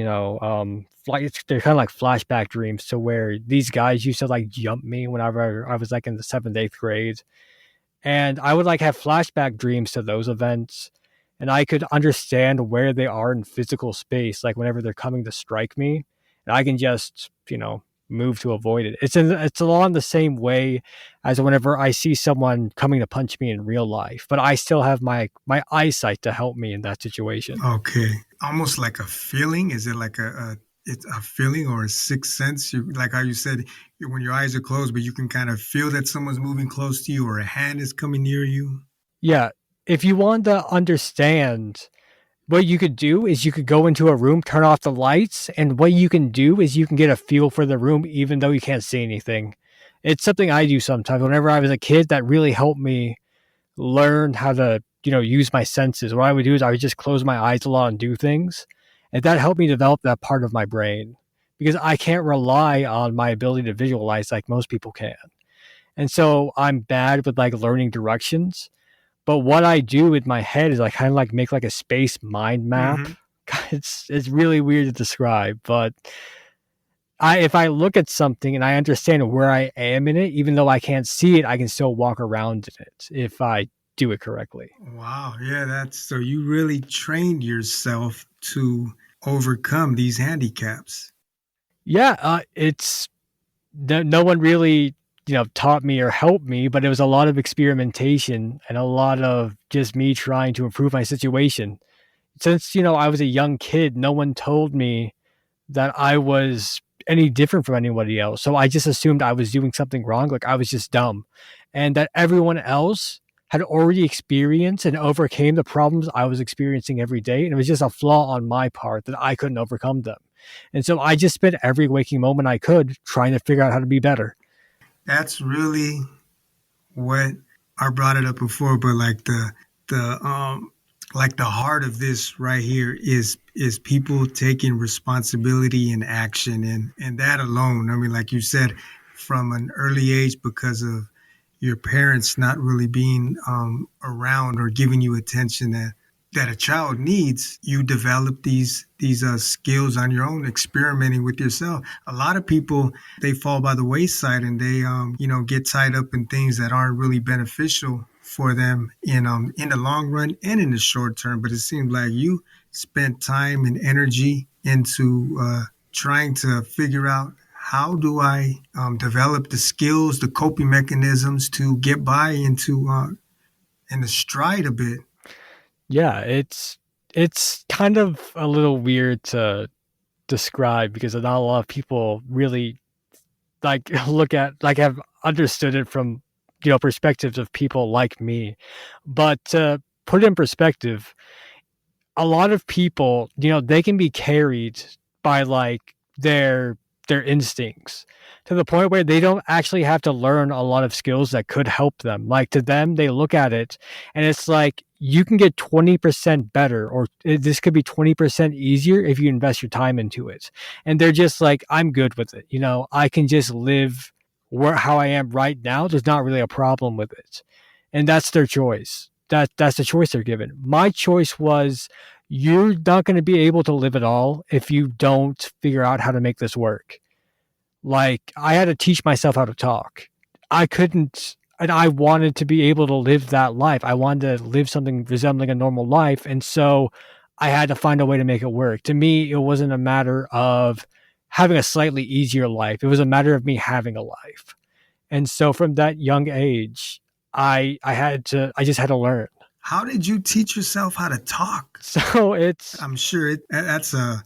like they're kind of like flashback dreams to where these guys used to like jump me whenever I was like in the 7th, 8th grade. And I would like have flashback dreams to those events. And I could understand where they are in physical space, like whenever they're coming to strike me. And I can just, move to avoid it. It's along the same way as whenever I see someone coming to punch me in real life, but I still have my eyesight to help me in that situation. Okay, almost like a feeling. Is it like it's a feeling or a sixth sense? Like how you said, when your eyes are closed, but you can kind of feel that someone's moving close to you or a hand is coming near you. Yeah, if you want to understand, what you could do is you could go into a room, turn off the lights, and what you can do is you can get a feel for the room even though you can't see anything. It's something I do sometimes. Whenever I was a kid, that really helped me learn how to, use my senses. What I would do is I would just close my eyes a lot and do things. And that helped me develop that part of my brain because I can't rely on my ability to visualize like most people can. And so I'm bad with like learning directions. But what I do with my head is I kind of like make like a space mind map. Mm-hmm. It's really weird to describe, but if I look at something and I understand where I am in it, even though I can't see it, I can still walk around in it if I do it correctly. Wow. Yeah, that's so you really trained yourself to overcome these handicaps. Yeah, it's no one really taught me or helped me, but it was a lot of experimentation and a lot of just me trying to improve my situation. Since I was a young kid, no one told me that I was any different from anybody else. So I just assumed I was doing something wrong, like I was just dumb, and that everyone else had already experienced and overcame the problems I was experiencing every day. And it was just a flaw on my part that I couldn't overcome them. And so I just spent every waking moment I could trying to figure out how to be better. That's really what I brought it up before, but the like the heart of this right here is people taking responsibility and action, and that alone. I mean, like you said, from an early age, because of your parents not really being around or giving you attention that a child needs, you develop these skills on your own, experimenting with yourself. A lot of people, they fall by the wayside, and they get tied up in things that aren't really beneficial for them in the long run and in the short term. But it seems like you spent time and energy into trying to figure out, how do I develop the skills, the coping mechanisms to get by in the stride a bit. Yeah, it's kind of a little weird to describe because not a lot of people really like look at like have understood it from perspectives of people like me. But to put it in perspective, a lot of people, they can be carried by like their instincts to the point where they don't actually have to learn a lot of skills that could help them. Like to them, they look at it and it's like you can get 20% better, or this could be 20% easier if you invest your time into it. And they're just like, I'm good with it. I can just live how I am right now. There's not really a problem with it. And that's their choice. That's the choice they're given. My choice was, you're not going to be able to live at all if you don't figure out how to make this work. Like, I had to teach myself how to talk. I couldn't, and I wanted to be able to live that life. I wanted to live something resembling a normal life. And so I had to find a way to make it work. To me, it wasn't a matter of having a slightly easier life, it was a matter of me having a life. And so from that young age, I just had to learn. How did you teach yourself how to talk? So it's I'm sure that's a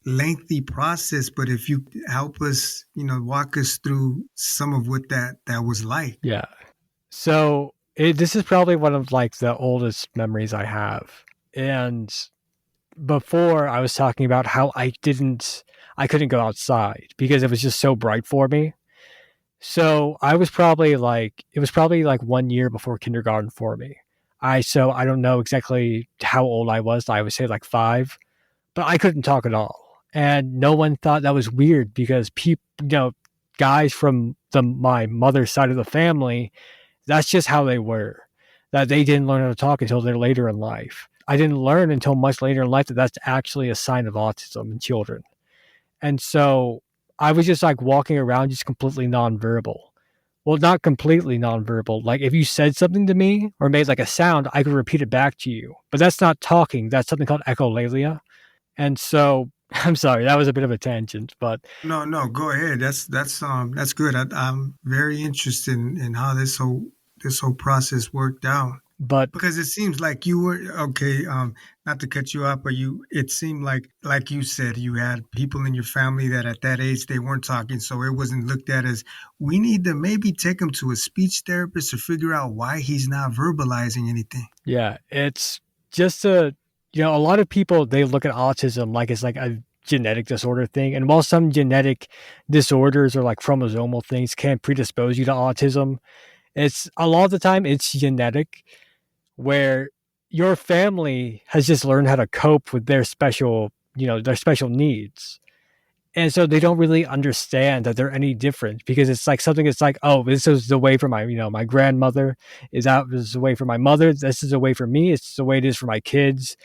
lengthy process, but if you help us, walk us through some of what that was like. yeah. So this is probably one of like the oldest memories I have. And before I was talking about how I couldn't go outside because it was just so bright for me. So it was probably like 1 year before kindergarten for me. So I don't know exactly how old I was. I would say like 5, but I couldn't talk at all. And no one thought that was weird because people, guys from my mother's side of the family, that's just how they were. That they didn't learn how to talk until they're later in life. I didn't learn until much later in life that that's actually a sign of autism in children. And so I was just like walking around just completely nonverbal. Well, not completely nonverbal. Like if you said something to me or made like a sound, I could repeat it back to you. But that's not talking. That's something called echolalia. And so I'm sorry, that was a bit of a tangent, but No, go ahead. That's good. I'm very interested in how this whole process worked out. but Because it seems like you were okay. Not to cut you off, but it seemed like you said, you had people in your family that at that age they weren't talking, so it wasn't looked at as, we need to maybe take him to a speech therapist to figure out why he's not verbalizing anything. yeah, it's just a a lot of people, they look at autism like it's like a genetic disorder thing. And while some genetic disorders or like chromosomal things can predispose you to autism, it's a lot of the time it's genetic, where your family has just learned how to cope with their special, their special needs. And so they don't really understand that they're any different, because it's like something that's like, oh, this is the way for my, my grandmother, this is the way for my mother, this is the way for me, it's the way it is for my kids.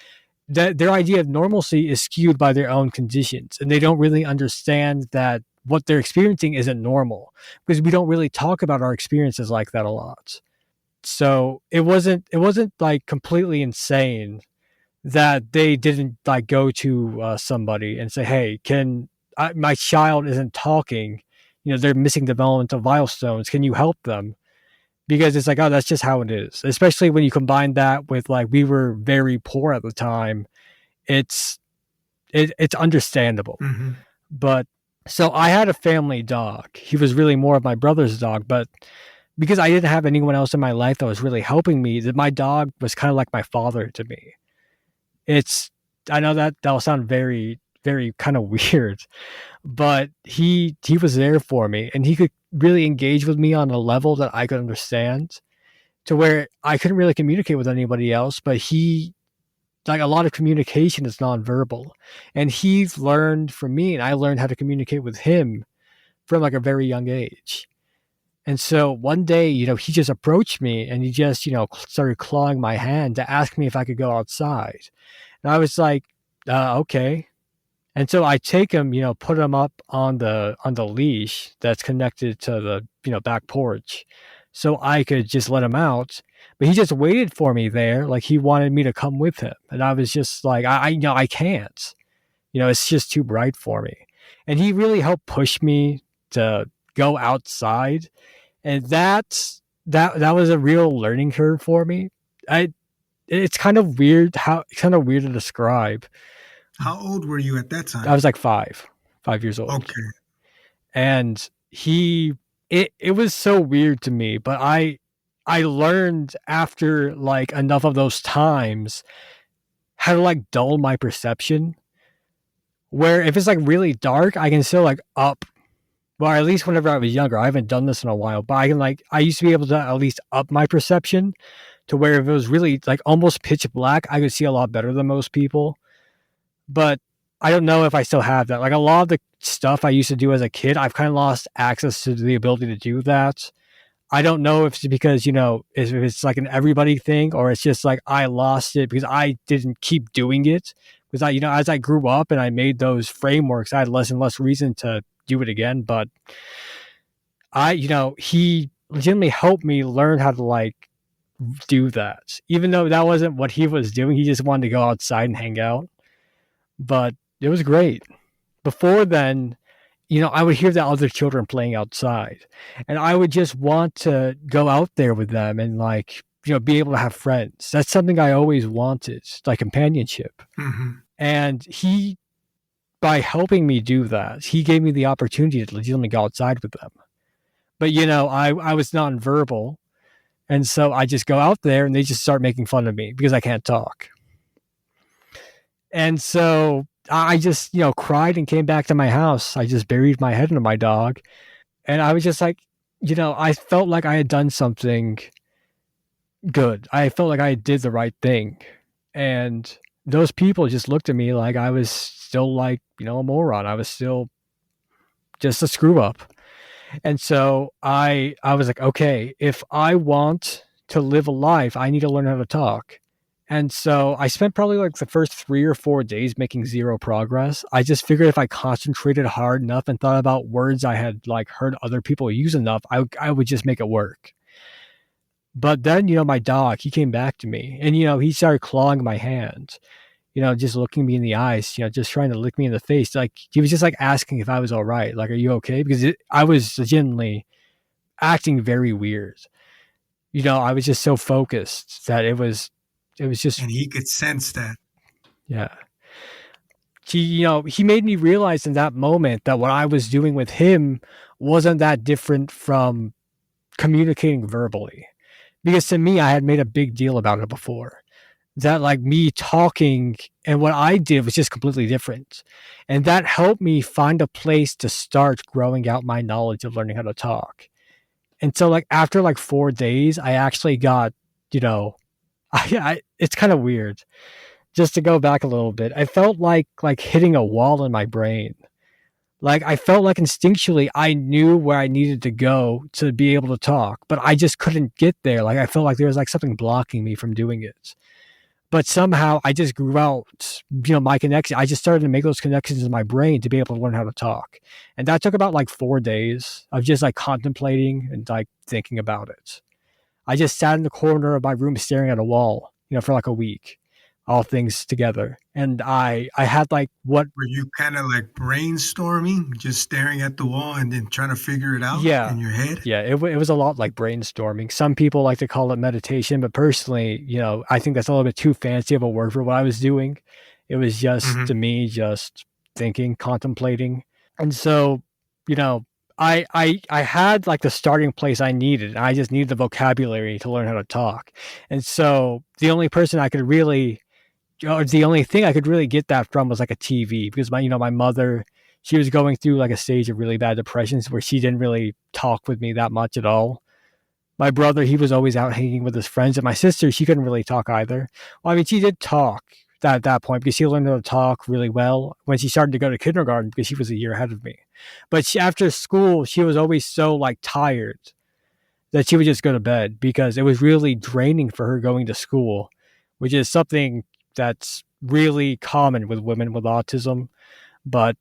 That their idea of normalcy is skewed by their own conditions, and they don't really understand that what they're experiencing isn't normal, because we don't really talk about our experiences like that a lot. So it wasn't like completely insane that they didn't like go to somebody and say, hey, my child isn't talking, they're missing developmental milestones, can you help them? Because it's like, oh, that's just how it is, especially when you combine that with like, we were very poor at the time. It's understandable. But so I had a family dog. He was really more of my brother's dog, but because I didn't have anyone else in my life that was really helping me, that my dog was kind of like my father to me. I know that'll sound very, very kind of weird, but he was there for me, and he could really engage with me on a level that I could understand, to where I couldn't really communicate with anybody else, but he, like, a lot of communication is nonverbal, and he's learned from me, and I learned how to communicate with him from like a very young age. And so one day, he just approached me, and he just, started clawing my hand to ask me if I could go outside. And I was like, okay. And so I take him, put him up on the leash that's connected to the, back porch, so I could just let him out. But he just waited for me there, like he wanted me to come with him. And I was just like, I can't. It's just too bright for me. And he really helped push me to go outside. And that was a real learning curve for me. It's kind of weird to describe. How old were you at that time? I was like 5 years old. Okay. And it was so weird to me, but I learned after like enough of those times how to like dull my perception, where if it's like really dark, I can still like up. Well, at least whenever I was younger, I haven't done this in a while, but I used to be able to at least up my perception to where if it was really like almost pitch black, I could see a lot better than most people. But I don't know if I still have that. Like, a lot of the stuff I used to do as a kid, I've kind of lost access to the ability to do that. I don't know if it's because, if it's like an everybody thing, or it's just like I lost it because I didn't keep doing it. Because as I grew up and I made those frameworks, I had less and less reason to do it again. But he legitimately helped me learn how to like do that, even though that wasn't what he was doing. He just wanted to go outside and hang out. But it was great. Before then, I would hear the other children playing outside, and I would just want to go out there with them and like, be able to have friends. That's something I always wanted, like companionship. And he, by helping me do that, he gave me the opportunity to legitimately go outside with them. But, I was nonverbal. And so I just go out there and they just start making fun of me because I can't talk. And so I just, cried and came back to my house. I just buried my head into my dog. And I was just like, I felt like I had done something good. I felt like I did the right thing. And those people just looked at me like I was still like, a moron. I was still just a screw up. And so I was like, okay, if I want to live a life, I need to learn how to talk. And so I spent probably like the first 3 or 4 days making zero progress. I just figured if I concentrated hard enough and thought about words I had like heard other people use enough, I would just make it work. But then, my dog, he came back to me, and, he started clawing my hand, just looking me in the eyes, just trying to lick me in the face. Like, he was just like asking if I was all right. Like, are you okay? Because I was legitimately acting very weird. I was just so focused that it was just. And he could sense that. Yeah. He made me realize in that moment that what I was doing with him wasn't that different from communicating verbally. Because to me, I had made a big deal about it before. that like me talking and what I did was just completely different. And that helped me find a place to start growing out my knowledge of learning how to talk. And so like after like 4 days, I actually got, you know, it's kind of weird. Just to go back a little bit, I felt like hitting a wall in my brain. Like I felt like instinctually I knew where I needed to go to be able to talk, but I just couldn't get there. Like I felt like there was like something blocking me from doing it. But somehow I just grew out, my connection. I just started to make those connections in my brain to be able to learn how to talk. And that took about like 4 days of just like contemplating and like thinking about it. I just sat in the corner of my room staring at a wall, for like a week, all things together. And I had like what Were you kind of like brainstorming, just staring at the wall and then trying to figure it out yeah. in your head? Yeah, it was a lot like brainstorming. Some people like to call it meditation, but personally, I think that's a little bit too fancy of a word for what I was doing. It was just to Hmm. me just thinking, contemplating. And so, you know, I had like the starting place I needed. I just needed the vocabulary to learn how to talk. And so the only person I could really or the only thing I could really get that from was like a TV because my mother, she was going through like a stage of really bad depressions where she didn't really talk with me that much at all. My brother, he was always out hanging with his friends, and my sister, she couldn't really talk either. Well, I mean, she did talk at that point because she learned how to talk really well when she started to go to kindergarten because she was a year ahead of me. But after school, she was always so like tired that she would just go to bed because it was really draining for her going to school, which is something that's really common with women with autism. But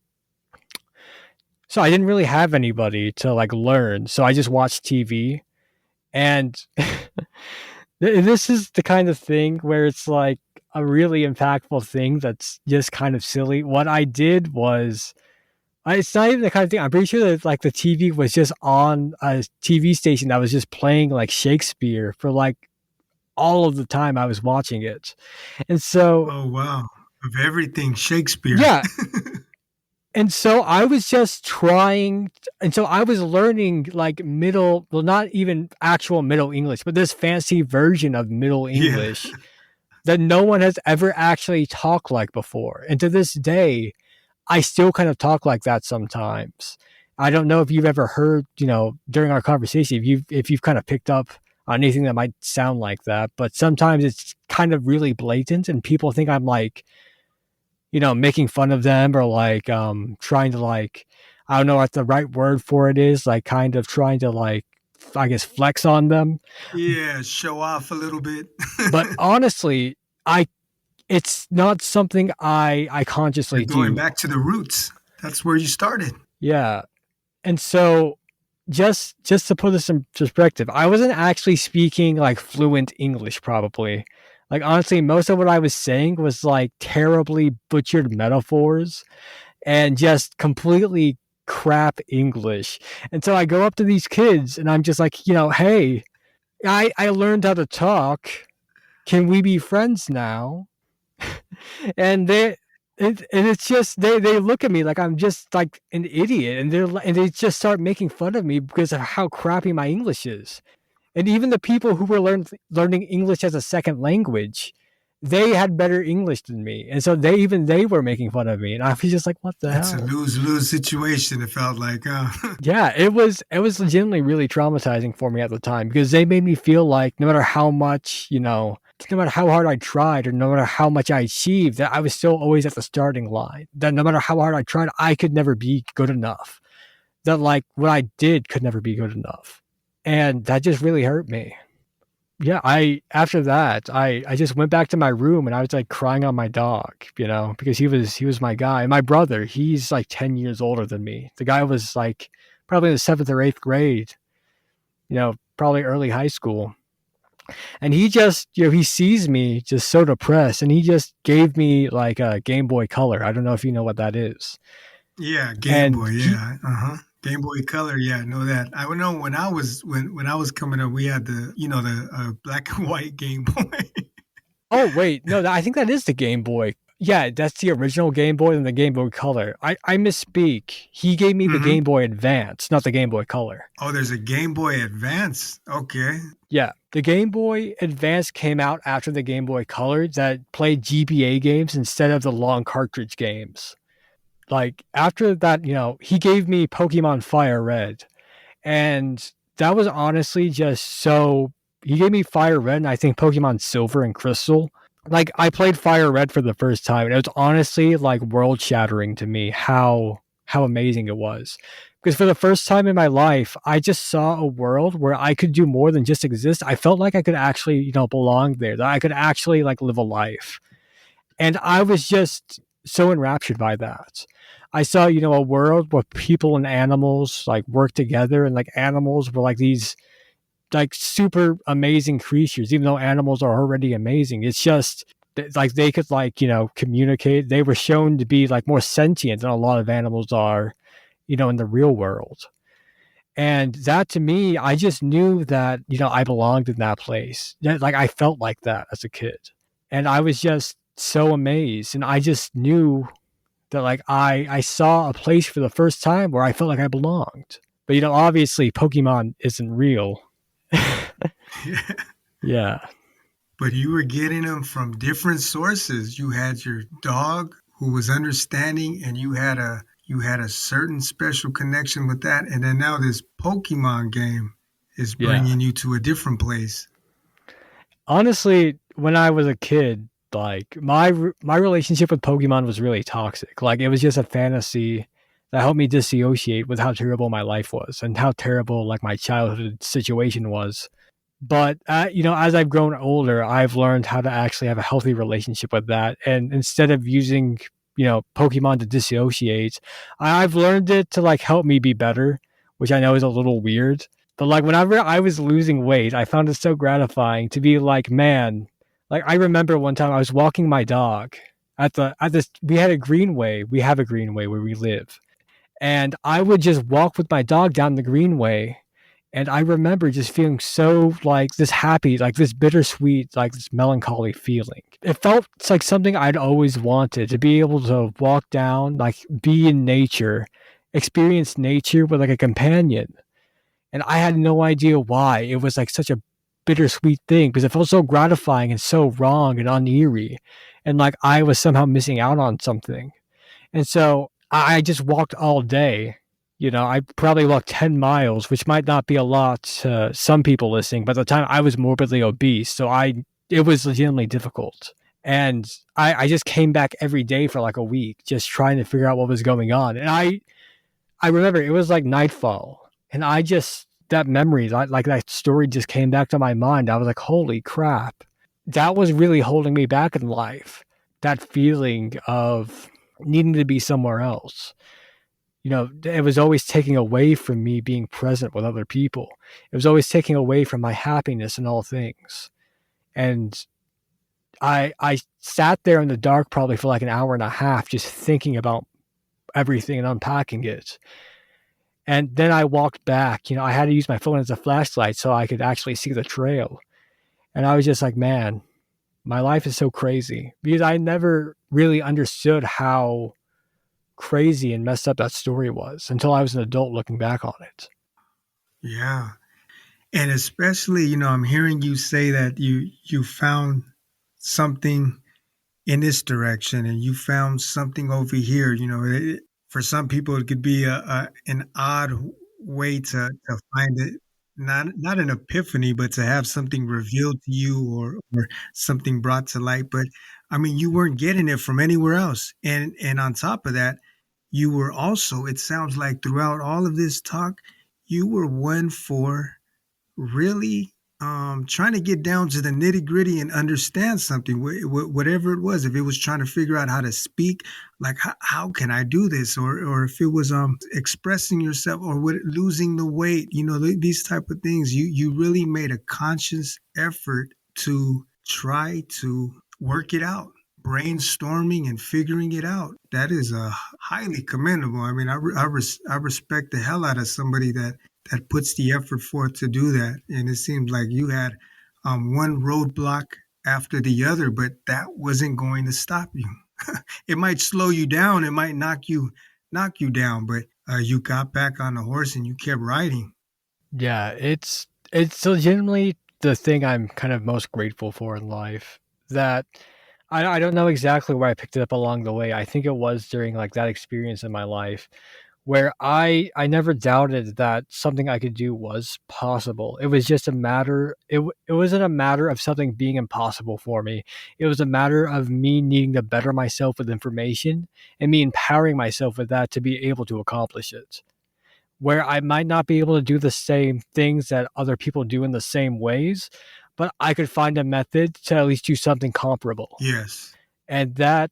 so I didn't really have anybody to like learn. So I just watched TV. And this is the kind of thing where it's like a really impactful thing that's just kind of silly. What I did was it's not even the kind of thing. I'm pretty sure that like the TV was just on a TV station that was just playing like Shakespeare for like all of the time I was watching it. And so, Oh, wow. Of everything, Shakespeare. yeah. And so I was just trying, and so I was learning like middle, well, not even actual Middle English, but this fancy version of Middle Yeah. English that no one has ever actually talked like before. And to this day, I still kind of talk like that sometimes. I don't know if you've ever heard, during our conversation, if you've kind of picked up on anything that might sound like that, but sometimes it's kind of really blatant and people think I'm like, making fun of them or like trying to like I don't know what the right word for it is, like kind of trying to like I guess flex on them. Yeah, show off a little bit. But honestly, I it's not something I You're consciously going do. back to the roots. That's where you started. Yeah. And so just to put this in perspective, I wasn't actually speaking like fluent English probably. Like honestly, most of what I was saying was like terribly butchered metaphors and just completely crap English. And so I go up to these kids and I'm just like, hey, I learned how to talk. Can we be friends now? And it's just they look at me like I'm just like an idiot, and they just start making fun of me because of how crappy my English is. And even the people who were learning English as a second language, they had better English than me, and so they were making fun of me, and I was just like, what the It's a hell? lose-lose situation, it felt like. Yeah, it was legitimately really traumatizing for me at the time because they made me feel like no matter how much, no matter how hard I tried or no matter how much I achieved, that I was still always at the starting line. That no matter how hard I tried, I could never be good enough. That like what I did could never be good enough. And that just really hurt me. Yeah, I after that, I just went back to my room and I was like crying on my dog, because he was my guy. And my brother, he's like 10 years older than me. The guy was like probably in the 7th or 8th grade, probably early high school. And he just, he sees me just so depressed and he just gave me like a Game Boy Color. I don't know if you know what that is. Yeah, Game And Boy, he yeah. Uh-huh. Game Boy Color, yeah, I know that. I know when I was coming up, we had the black and white Game Boy. Oh wait, no, I think that is the Game Boy. Yeah, that's the original Game Boy and the Game Boy Color. I misspeak. He gave me the Mm-hmm. Game Boy Advance, not the Game Boy Color. Oh, there's a Game Boy Advance. Okay. Yeah, the Game Boy Advance came out after the Game Boy Color that played GBA games instead of the long cartridge games. Like after that, he gave me Pokemon Fire Red, and that was honestly just so. He gave me Fire Red, and I think Pokemon Silver and Crystal. Like I played Fire Red for the first time, and it was honestly like world shattering to me how amazing it was. Because for the first time in my life, I just saw a world where I could do more than just exist. I felt like I could actually, belong there. That I could actually like live a life. And I was just so enraptured by that. I saw, a world where people and animals like work together, and like animals were like these like super amazing creatures, even though animals are already amazing. It's just like they could like, communicate. They were shown to be like more sentient than a lot of animals are, in the real world. And that to me, I just knew that, I belonged in that place. Like I felt like that as a kid. And I was just so amazed. And I just knew that like I saw a place for the first time where I felt like I belonged. But obviously Pokemon isn't real. Yeah. But you were getting them from different sources. You had your dog who was understanding, and you had a certain special connection with that. And then now this Pokemon game is Yeah. bringing you to a different place. Honestly, when I was a kid, like my relationship with Pokemon was really toxic. Like it was just a fantasy that helped me dissociate with how terrible my life was and how terrible like my childhood situation was. But as I've grown older, I've learned how to actually have a healthy relationship with that. And instead of using, Pokemon to dissociate, I've learned it to like help me be better, which I know is a little weird. But like whenever I was losing weight, I found it so gratifying to be like, man, like I remember one time I was walking my dog at this we had a greenway. We have a greenway where we live. And I would just walk with my dog down the greenway, and I remember just feeling so like this happy, like this bittersweet, like this melancholy feeling. It felt like something I'd always wanted to be able to walk down, like be in nature, experience nature with like a companion. And I had no idea why. It was like such a bittersweet thing because it felt so gratifying and so wrong and uneery. And like I was somehow missing out on something. And so I just walked all day. I probably walked 10 miles, which might not be a lot to some people listening, but at the time I was morbidly obese. So it was legitimately difficult. And I just came back every day for like a week, just trying to figure out what was going on. And I remember it was like nightfall, and that memory, like that story just came back to my mind. I was like, holy crap. That was really holding me back in life. That feeling of needing to be somewhere else. It was always taking away from me being present with other people. It was always taking away from my happiness in all things. And I sat there in the dark probably for like an hour and a half just thinking about everything and unpacking it. And then I walked back. I had to use my phone as a flashlight so I could actually see the trail. And I was just like, man, my life is so crazy because I never really understood how crazy and messed up that story was until I was an adult looking back on it. Yeah. And especially, I'm hearing you say that you found something in this direction and you found something over here. For some people, it could be an odd way to find it. Not an epiphany, but to have something revealed to you or something brought to light. But I mean, you weren't getting it from anywhere else. And on top of that, you were also, it sounds like throughout all of this talk, you were one for really trying to get down to the nitty gritty and understand something, whatever it was. If it was trying to figure out how to speak, like how can I do this, or if it was expressing yourself, or losing the weight, these type of things. You really made a conscious effort to try to work it out, brainstorming and figuring it out. That is highly commendable. I mean, I respect the hell out of somebody that puts the effort forth to do that. And it seems like you had one roadblock after the other, but that wasn't going to stop you. It might slow you down. It might knock you down, but you got back on the horse and you kept riding. Yeah, it's legitimately the thing I'm kind of most grateful for in life. That I don't know exactly where I picked it up along the way. I think it was during like that experience in my life where I never doubted that something I could do was possible. It was just a matter it wasn't a matter of something being impossible for me. It was a matter of me needing to better myself with information and me empowering myself with that to be able to accomplish it. Where I might not be able to do the same things that other people do in the same ways, but I could find a method to at least do something comparable. Yes. And that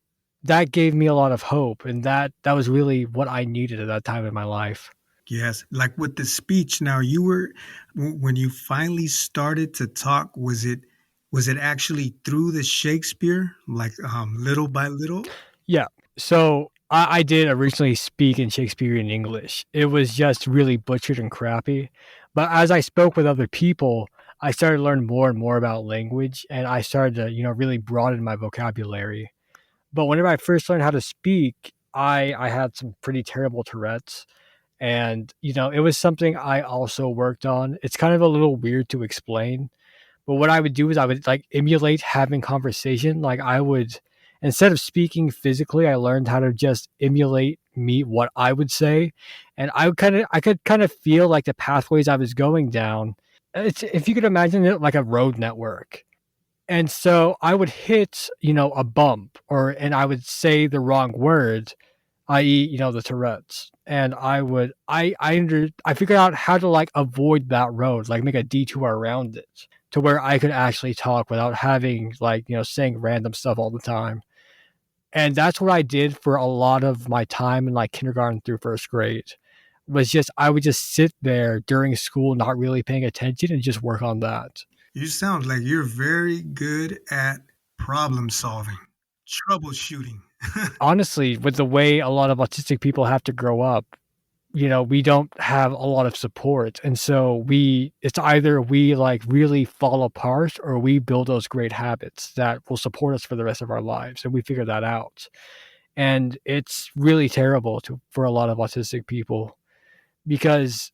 gave me a lot of hope, and that was really what I needed at that time in my life. Yes. Like with the speech now, you were when you finally started to talk, was it actually through the Shakespeare, like little by little? Yeah. So I did originally speak in Shakespearean English. It was just really butchered and crappy. But as I spoke with other people, I started to learn more and more about language, and I started to, really broaden my vocabulary. But whenever I first learned how to speak, I had some pretty terrible Tourette's, and, it was something I also worked on. It's kind of a little weird to explain, but what I would do is I would, like, emulate having conversation. Like, I would instead of speaking physically, I learned how to just emulate me what I would say, and I could kind of feel, like, the pathways I was going down. It's if you could imagine it like a road network. And so I would hit, a bump and I would say the wrong word, i.e., the Tourette's. And I figured out how to like avoid that road, like make a detour around it to where I could actually talk without having like, saying random stuff all the time. And that's what I did for a lot of my time in like kindergarten through first grade. Was just I would just sit there during school not really paying attention and just work on that. You sound like you're very good at problem solving, troubleshooting. Honestly, with the way a lot of autistic people have to grow up, we don't have a lot of support. And so it's either we like really fall apart or we build those great habits that will support us for the rest of our lives. And we figure that out. And it's really terrible for a lot of autistic people because,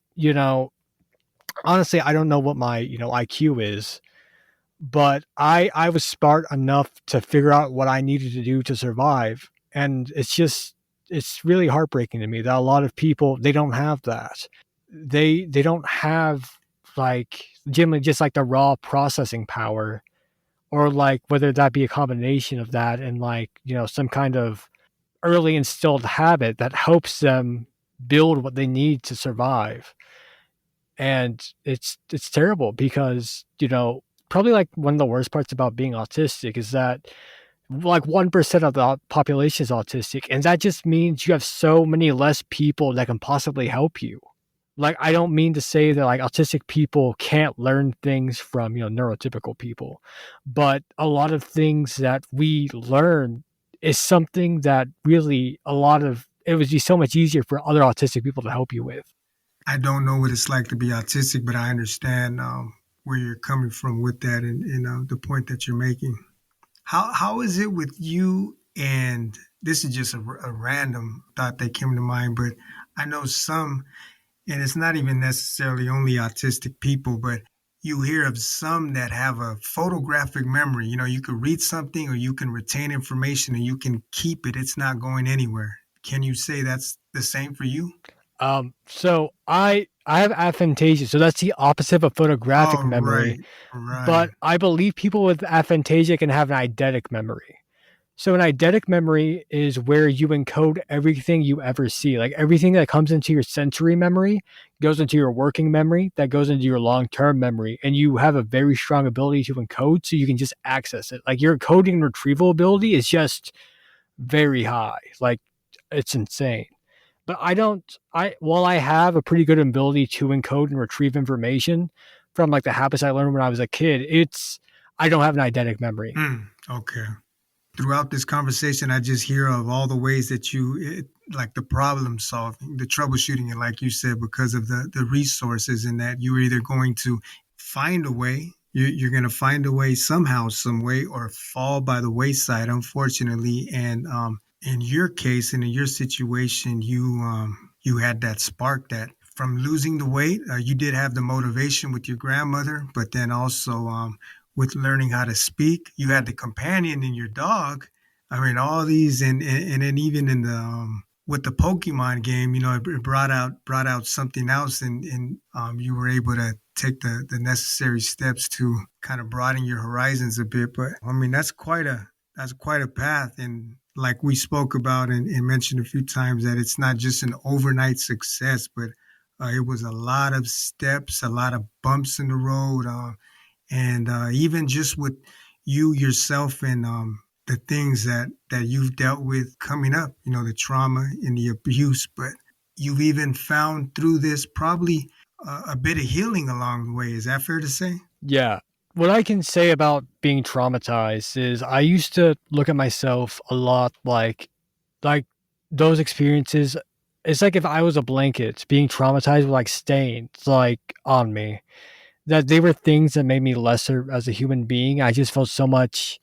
honestly, I don't know what my, IQ is, but I was smart enough to figure out what I needed to do to survive, and it's really heartbreaking to me that a lot of people they don't have that. They don't have like generally just like the raw processing power, or like whether that be a combination of that and like some kind of early instilled habit that helps them build what they need to survive. And it's terrible because probably like one of the worst parts about being autistic is that like 1% of the population is autistic, and that just means you have so many less people that can possibly help you. Like, I don't mean to say that like autistic people can't learn things from neurotypical people, but a lot of things that we learn is something that really it would be so much easier for other autistic people to help you with. I don't know what it's like to be autistic, but I understand where you're coming from with that and the point that you're making. How is it with you? And this is just a random thought that came to mind, but I know some, and it's not even necessarily only autistic people, but you hear of some that have a photographic memory. You can read something or you can retain information and you can keep it. It's not going anywhere. Can you say that's the same for you? So I have aphantasia, so that's the opposite of photographic Oh, memory. right, right. But I believe people with aphantasia can have an eidetic memory. So an eidetic memory is where you encode everything you ever see. Like everything that comes into your sensory memory goes into your working memory, that goes into your long-term memory, and you have a very strong ability to encode so you can just access it. Like your encoding and retrieval ability is just very high. Like it's insane. But I don't while I have a pretty good ability to encode and retrieve information from like the habits I learned when I was a kid, I don't have an eidetic memory. Okay. Throughout this conversation, I just hear of all the ways that like the problem solving, the troubleshooting, and like you said, because of the resources, and that you're either going to find a way, you're going to find a way somehow, some way, or fall by the wayside, unfortunately. And in your case and in your situation, you had that spark that from losing the weight, you did have the motivation with your grandmother, but then also with learning how to speak, you had the companion in your dog. I mean, all these, and then even in the with the Pokemon game, it brought out something else, and you were able to take the necessary steps to kind of broaden your horizons a bit. But I mean, that's quite a path, and like we spoke about and mentioned a few times, that it's not just an overnight success, but it was a lot of steps, a lot of bumps in the road, and even just with you yourself and the things that you've dealt with coming up, the trauma and the abuse, but you've even found through this probably a bit of healing along the way. Is that fair to say? Yeah. What I can say about being traumatized is I used to look at myself a lot like those experiences. It's like if I was a blanket, being traumatized with like stains like on me. That they were things that made me lesser as a human being. I just felt so much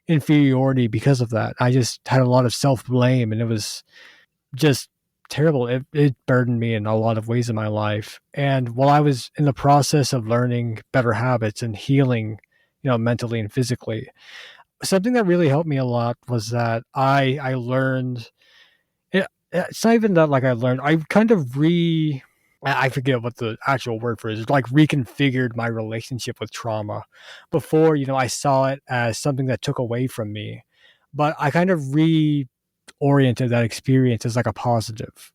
inferiority because of that. I just had a lot of self blame, and it was just terrible. It burdened me in a lot of ways in my life. And while I was in the process of learning better habits and healing, mentally and physically, something that really helped me a lot was that I learned. It's not even that like I learned. I kind of I forget what the actual word for it is, like reconfigured my relationship with trauma. Before, I saw it as something that took away from me, but I kind of reoriented that experience as like a positive.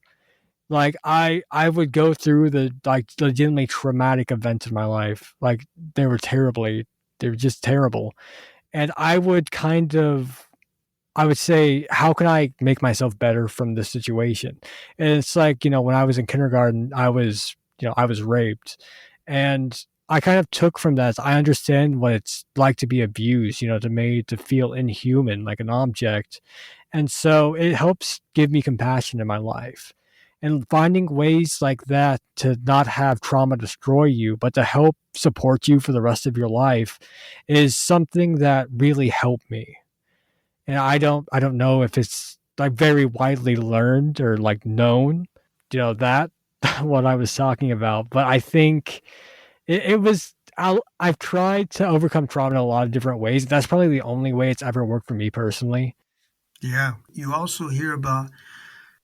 Like I would go through the like legitimately traumatic events in my life. Like they were just terrible. And I would say, how can I make myself better from this situation? And it's like, when I was in kindergarten, I was raped. And I kind of took from that, I understand what it's like to be abused, to made to feel inhuman, like an object. And so it helps give me compassion in my life. And finding ways like that to not have trauma destroy you, but to help support you for the rest of your life is something that really helped me. And I don't know if it's like very widely learned or like known, that what I was talking about. But I think it was I've tried to overcome trauma in a lot of different ways. That's probably the only way it's ever worked for me personally. Yeah. You also hear about,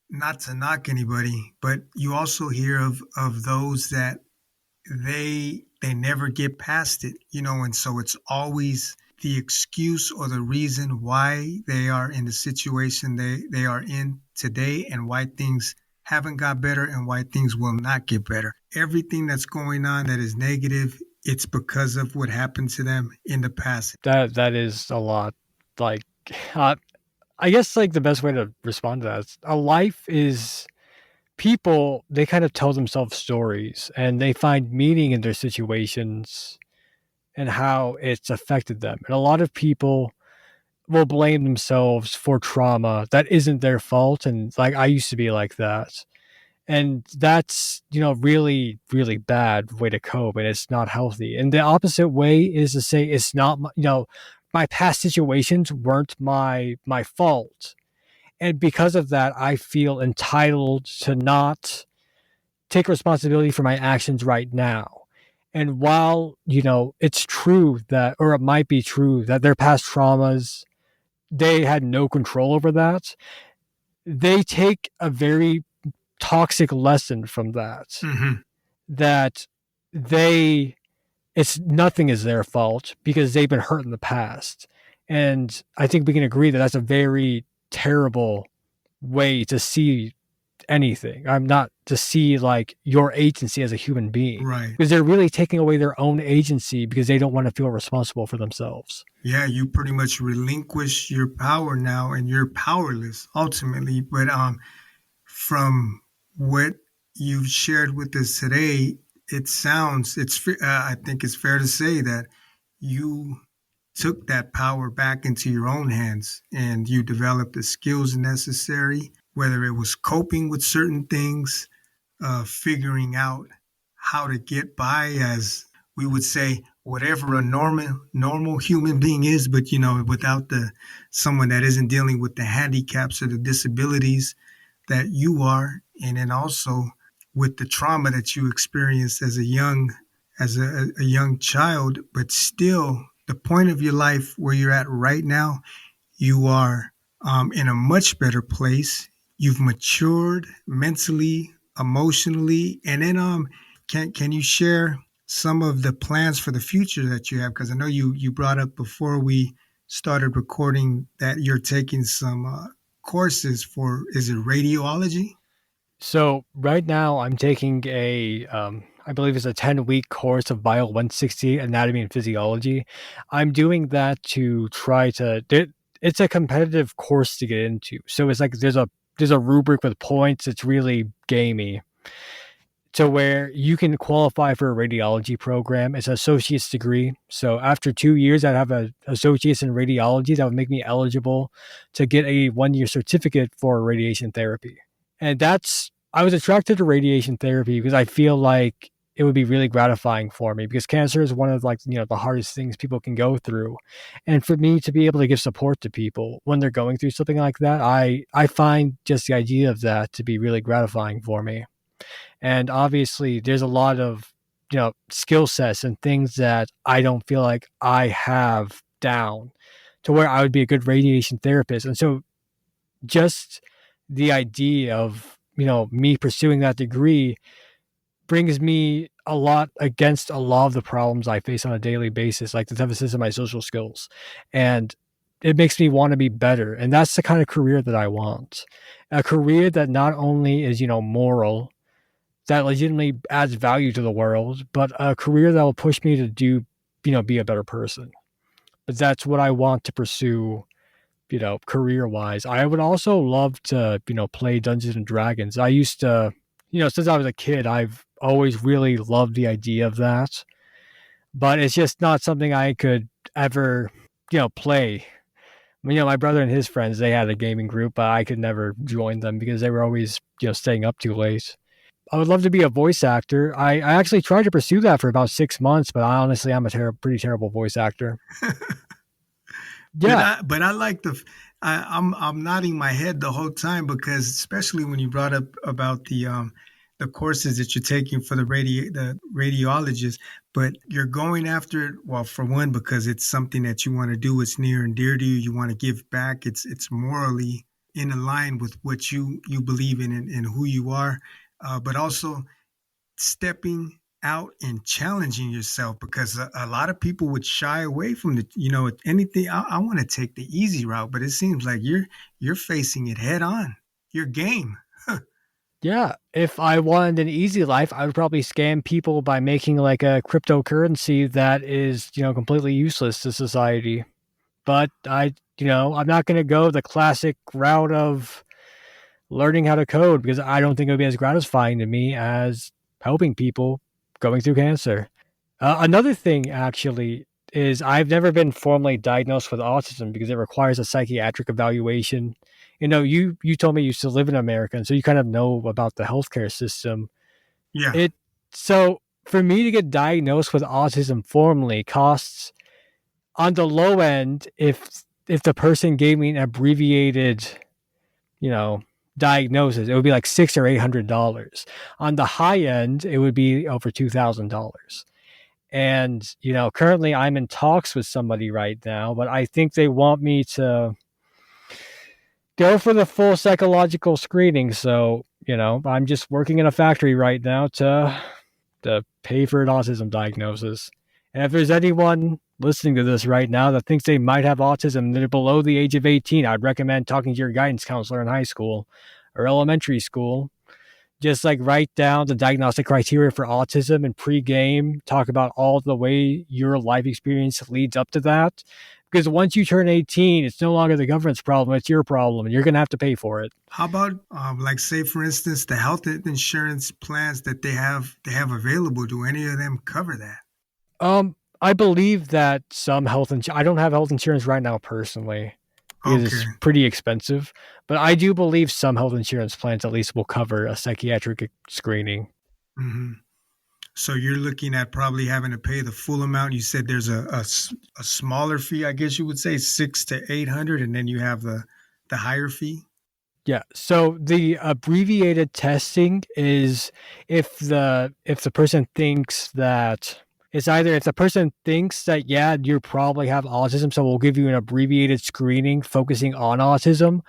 not to knock anybody, but you also hear of those that they never get past it, and so it's always the excuse or the reason why they are in the situation they are in today, and why things haven't got better and why things will not get better. Everything that's going on that is negative, it's because of what happened to them in the past. That is a lot. Like, uh, I guess like the best way to respond to that is a life is people. They kind of tell themselves stories and they find meaning in their situations and how it's affected them. And a lot of people will blame themselves for trauma that isn't their fault. And like I used to be like that. And that's, really, really bad way to cope. And it's not healthy. And the opposite way is to say it's not, my past situations weren't my fault. And because of that, I feel entitled to not take responsibility for my actions right now. And while, it's true that, or it might be true that their past traumas, they had no control over that, they take a very toxic lesson from that, Mm-hmm. that they, it's nothing is their fault because they've been hurt in the past. And I think we can agree that that's a very terrible way to see anything. I'm not to see like your agency as a human being Right. because they're really taking away their own agency because they don't want to feel responsible for themselves. Yeah, you pretty much relinquish your power now, and you're powerless ultimately. But from what you've shared with us today, it sounds, I think it's fair to say that you took that power back into your own hands, and you developed the skills necessary, whether it was coping with certain things, figuring out how to get by, as we would say, whatever a normal human being is, but without the someone that isn't dealing with the handicaps or the disabilities that you are, and then also with the trauma that you experienced as a young child, but still the point of your life where you're at right now, you are in a much better place. You've matured mentally, emotionally, and then can you share some of the plans for the future that you have? Because I know you brought up before we started recording that you're taking some courses for, is it radiology? So right now I'm taking I believe it's a 10-week course of Bio 160 Anatomy and Physiology. I'm doing that to try to. It's a competitive course to get into, so it's like there's a rubric with points. It's really gamey to where you can qualify for a radiology program. It's an associate's degree. So after 2 years, I'd have an associate's in radiology that would make me eligible to get a 1 year certificate for radiation therapy. And I was attracted to radiation therapy because I feel like it would be really gratifying for me because cancer is one of the hardest things people can go through. And for me to be able to give support to people when they're going through something like that, I find just the idea of that to be really gratifying for me. And obviously there's a lot of skill sets and things that I don't feel like I have down to where I would be a good radiation therapist. And so just the idea of me pursuing that degree brings me a lot against a lot of the problems I face on a daily basis, like the emphasis of my social skills. And it makes me want to be better. And that's the kind of career that I want. A career that not only is, moral, that legitimately adds value to the world, but a career that will push me to be a better person. But that's what I want to pursue, career wise. I would also love to, play Dungeons and Dragons. I used to, since I was a kid, I've always really loved the idea of that, but it's just not something I could ever, play. My brother and his friends, they had a gaming group, but I could never join them because they were always, staying up too late. I would love to be a voice actor. I actually tried to pursue that for about 6 months, but I'm a pretty terrible voice actor. But Yeah, I like I'm nodding my head the whole time because especially when you brought up about the courses that you're taking for the radiologist, but you're going after it, well, for one, because it's something that you want to do, it's near and dear to you, you want to give back, it's morally in line with what you believe in and who you are, but also stepping out and challenging yourself because a lot of people would shy away from anything. I want to take the easy route, but it seems like you're facing it head on. You're game. yeah. If I wanted an easy life, I would probably scam people by making like a cryptocurrency that is, completely useless to society. But I'm not going to go the classic route of learning how to code because I don't think it would be as gratifying to me as helping people going through cancer. Another thing, actually, is I've never been formally diagnosed with autism because it requires a psychiatric evaluation. You told me you used to live in America, and so you kind of know about the healthcare system. Yeah. It so for me to get diagnosed with autism formally costs on the low end if the person gave me an abbreviated, you know, diagnosis, it would be like $600 or $800. On the high end, it would be over $2,000. And, currently I'm in talks with somebody right now, but I think they want me to go for the full psychological screening. So, I'm just working in a factory right now to pay for an autism diagnosis. And if there's anyone listening to this right now that thinks they might have autism and they're below the age of 18, I'd recommend talking to your guidance counselor in high school or elementary school. Just like write down the diagnostic criteria for autism and pre-game, talk about all the way your life experience leads up to that. Because once you turn 18, it's no longer the government's problem, it's your problem, and you're going to have to pay for it. How about like say for instance the health insurance plans that they have available? Do any of them cover that? I believe that some health insurance, I don't have health insurance right now personally because Okay. it's pretty expensive, but I do believe some health insurance plans at least will cover a psychiatric screening. Hmm. So you're looking at probably having to pay the full amount. You said there's a smaller fee, I guess you would say 600 to 800, and then you have the higher fee. Yeah. So the abbreviated testing is if the person thinks that it's either if the person thinks that yeah, you probably have autism, so we'll give you an abbreviated screening focusing on autism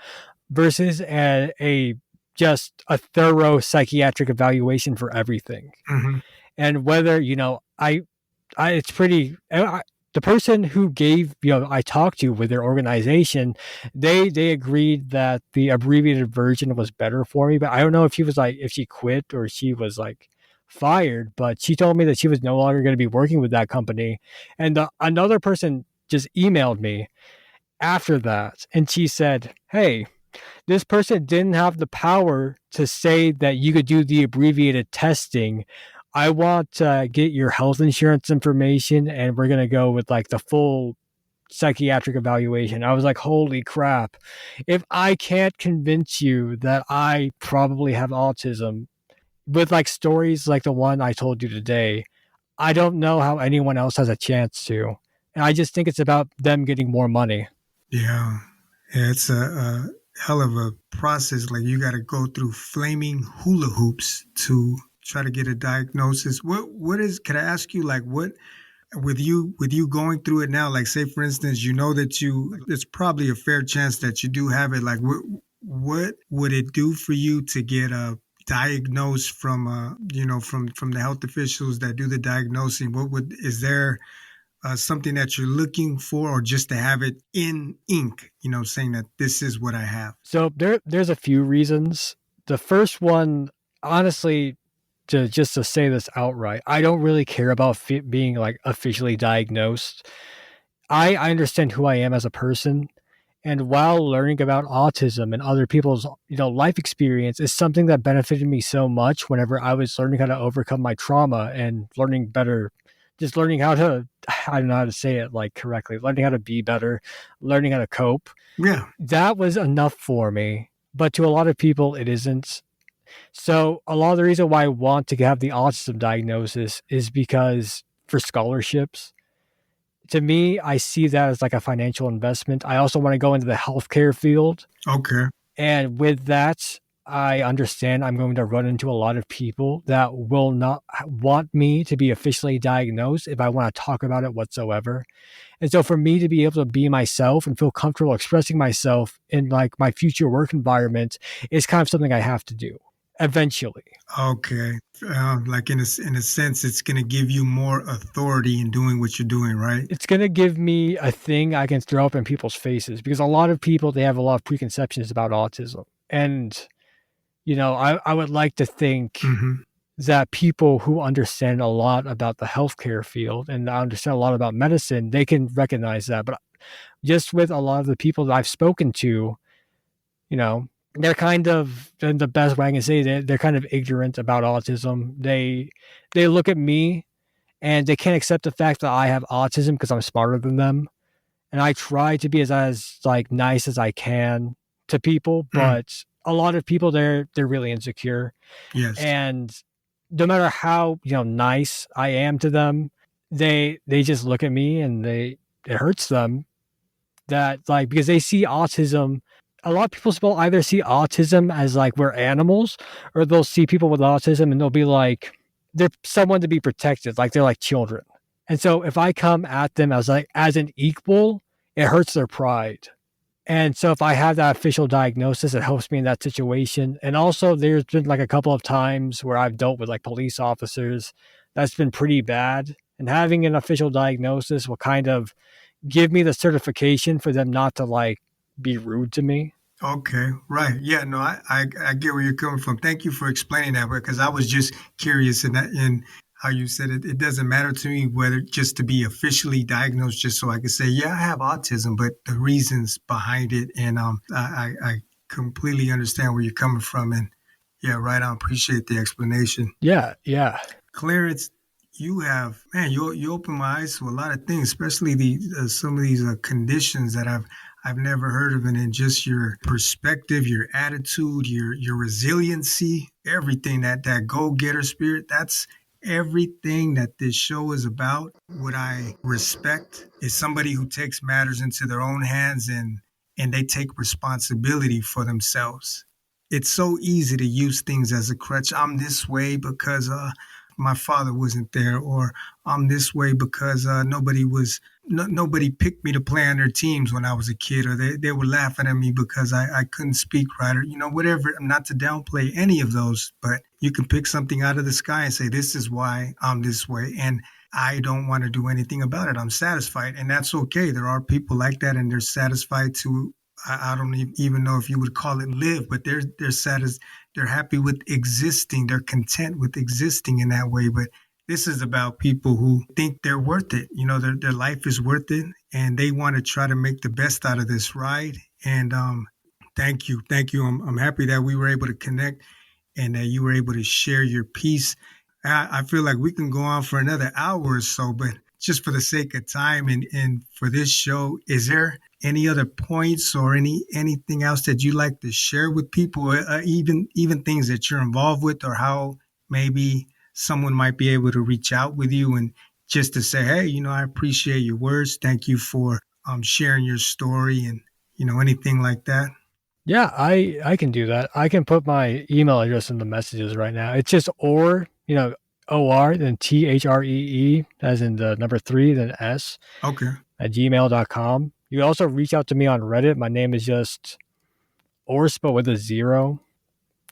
versus a just a thorough psychiatric evaluation for everything. Mm-hmm. And whether, it's pretty. The person who gave, I talked to with their organization, they agreed that the abbreviated version was better for me. But I don't know if she quit or she was like fired. But she told me that she was no longer going to be working with that company. And another person just emailed me after that, and she said, "Hey, this person didn't have the power to say that you could do the abbreviated testing. I want to get your health insurance information and we're going to go with like the full psychiatric evaluation." I was like, holy crap. If I can't convince you that I probably have autism with like stories like the one I told you today, I don't know how anyone else has a chance to. And I just think it's about them getting more money. Yeah. Yeah, it's a hell of a process. Like you got to go through flaming hula hoops to try to get a diagnosis. What is? Could I ask you, like, what with you going through it now? Like, say for instance, you know that it's probably a fair chance that you do have it. Like, what would it do for you to get diagnosed from from the health officials that do the diagnosing? Is there something that you're looking for, or just to have it in ink, saying that this is what I have? So there's a few reasons. The first one, honestly, to say this outright, I don't really care about being like officially diagnosed. I understand who I am as a person, and while learning about autism and other people's life experience is something that benefited me so much whenever I was learning how to overcome my trauma and learning better, just learning how to I don't know how to say it like correctly, learning how to be better, learning how to cope. Yeah. That was enough for me. But to a lot of people, it isn't. So a lot of the reason why I want to have the autism diagnosis is because for scholarships. To me, I see that as like a financial investment. I also want to go into the healthcare field. Okay. And with that, I understand I'm going to run into a lot of people that will not want me to be officially diagnosed if I want to talk about it whatsoever. And so for me to be able to be myself and feel comfortable expressing myself in like my future work environment is kind of something I have to do eventually. Okay. Like in a sense, it's going to give you more authority in doing what you're doing, right? It's going to give me a thing I can throw up in people's faces because a lot of people, they have a lot of preconceptions about autism. And, I would like to think Mm-hmm. that people who understand a lot about the healthcare field and understand a lot about medicine, they can recognize that. But just with a lot of the people that I've spoken to, they're kind of, in the best way I can say, they're kind of ignorant about autism. They look at me and they can't accept the fact that I have autism because I'm smarter than them. And I try to be as like nice as I can to people, Mm. but a lot of people they're really insecure. Yes. And no matter how, nice I am to them, they just look at me and it hurts them that like because they see autism. A lot of people will either see autism as like we're animals, or they'll see people with autism and they'll be like they're someone to be protected, like they're like children. And so if I come at them as an equal, it hurts their pride. And so if I have that official diagnosis, it helps me in that situation. And also there's been like a couple of times where I've dealt with like police officers that's been pretty bad. And having an official diagnosis will kind of give me the certification for them not to like be rude to me. Okay. Right. Yeah. No, I get where you're coming from. Thank you for explaining that, because I was just curious in how you said it. It doesn't matter to me whether just to be officially diagnosed, just so I can say, yeah, I have autism, but the reasons behind it. And I completely understand where you're coming from. And yeah, right. I appreciate the explanation. Yeah, yeah. Clarence, you open my eyes to a lot of things, especially some of these conditions that I've never heard of, and then just your perspective, your attitude, your resiliency, everything, that go getter spirit. everything that this show is about, what I respect is somebody who takes matters into their own hands and they take responsibility for themselves. It's so easy to use things as a crutch. I'm this way because my father wasn't there, or I'm this way because nobody picked me to play on their teams when I was a kid, or they were laughing at me because I couldn't speak right, or whatever. Not to downplay any of those, but you can pick something out of the sky and say, this is why I'm this way, and I don't want to do anything about it. I'm satisfied, and that's okay. There are people like that, and they're satisfied to. I don't even know if you would call it live, but they're they're happy with existing. They're content with existing in that way. But this is about people who think they're worth it. Their life is worth it, and they want to try to make the best out of this ride. And thank you. I'm happy that we were able to connect and that you were able to share your piece. I feel like we can go on for another hour or so, but just for the sake of time and for this show, is there any other points or anything else that you'd like to share with people, even things that you're involved with, or how maybe someone might be able to reach out with you and just to say, hey, I appreciate your words. Thank you for sharing your story and, anything like that? Yeah, I can do that. I can put my email address in the messages right now. It's just OR, then THREE, as in the number 3, then S, Okay. at gmail.com. You can also reach out to me on Reddit. My name is just Ors, but with a 0.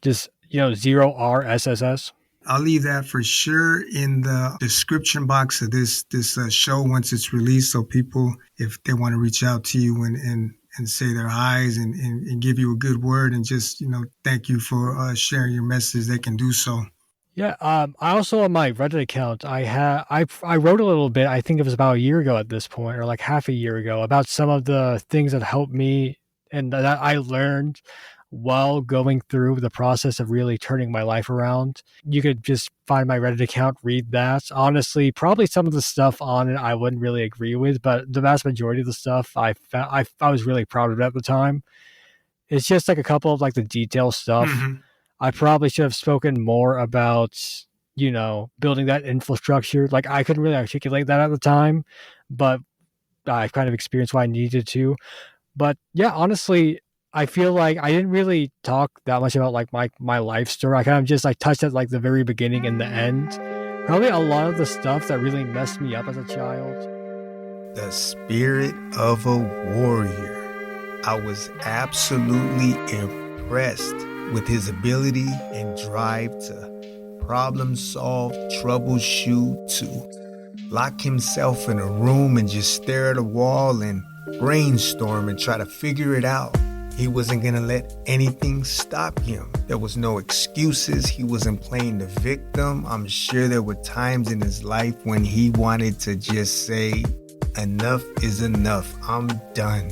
Just, 0RSSS. I'll leave that for sure in the description box of this show once it's released, so people, if they want to reach out to you and say their highs and give you a good word and just, thank you for sharing your message, they can do so. Yeah, I also, on my Reddit account, I wrote a little bit. I think it was about a year ago at this point, or like half a year ago, about some of the things that helped me and that I learned while going through the process of really turning my life around. You could just find my Reddit account, read that. Honestly, probably some of the stuff on it I wouldn't really agree with, but the vast majority of the stuff I was really proud of it at the time. It's just like a couple of like the detail stuff. Mm-hmm. I probably should have spoken more about, building that infrastructure. Like, I couldn't really articulate that at the time, but I've kind of experienced what I needed to. But yeah, honestly, I feel like I didn't really talk that much about like my life story. I kind of just like touched at like the very beginning and the end. Probably a lot of the stuff that really messed me up as a child. The spirit of a warrior. I was absolutely impressed with his ability and drive to problem solve, troubleshoot, to lock himself in a room and just stare at a wall and brainstorm and try to figure it out. He wasn't going to let anything stop him. There was no excuses. He wasn't playing the victim. I'm sure there were times in his life when he wanted to just say, enough is enough. I'm done.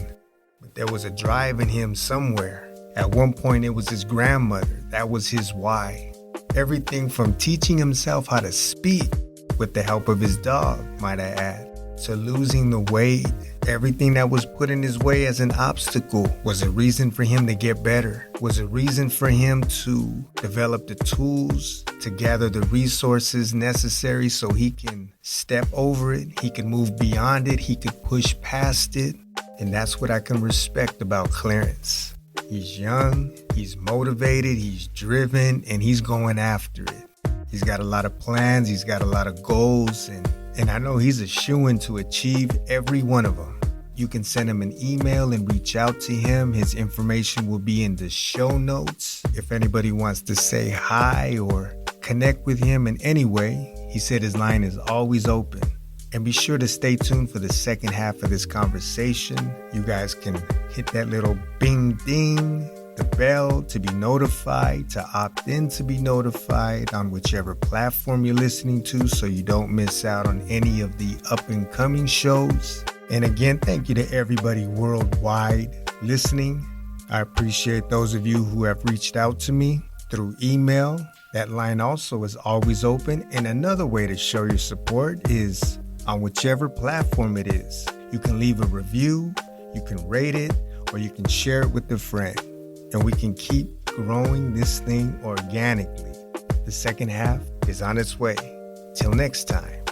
But there was a drive in him somewhere. At one point, it was his grandmother. That was his why. Everything from teaching himself how to speak with the help of his dog, might I add, to losing the weight. Everything that was put in his way as an obstacle was a reason for him to get better, was a reason for him to develop the tools, to gather the resources necessary so he can step over it, he can move beyond it, he could push past it. And that's what I can respect about Clarence. He's young, he's motivated, he's driven, and he's going after it. He's got a lot of plans, he's got a lot of goals, and I know he's a shoo-in to achieve every one of them. You can send him an email and reach out to him. His information will be in the show notes. If anybody wants to say hi or connect with him in any way, he said his line is always open. And be sure to stay tuned for the second half of this conversation. You guys can hit that little bing ding, the bell to be notified, to opt in to be notified on whichever platform you're listening to so you don't miss out on any of the up and coming shows. And again, thank you to everybody worldwide listening. I appreciate those of you who have reached out to me through email. That line also is always open. And another way to show your support is on whichever platform it is. You can leave a review, you can rate it, or you can share it with a friend. And we can keep growing this thing organically. The second half is on its way. Till next time,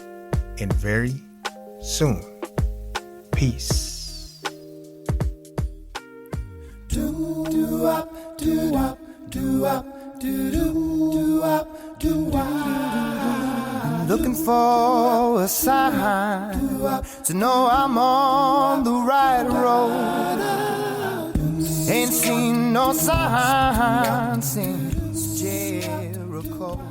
and very soon. Peace. Looking for a sign to know I'm on the right road. Ain't seen no sign since Jericho.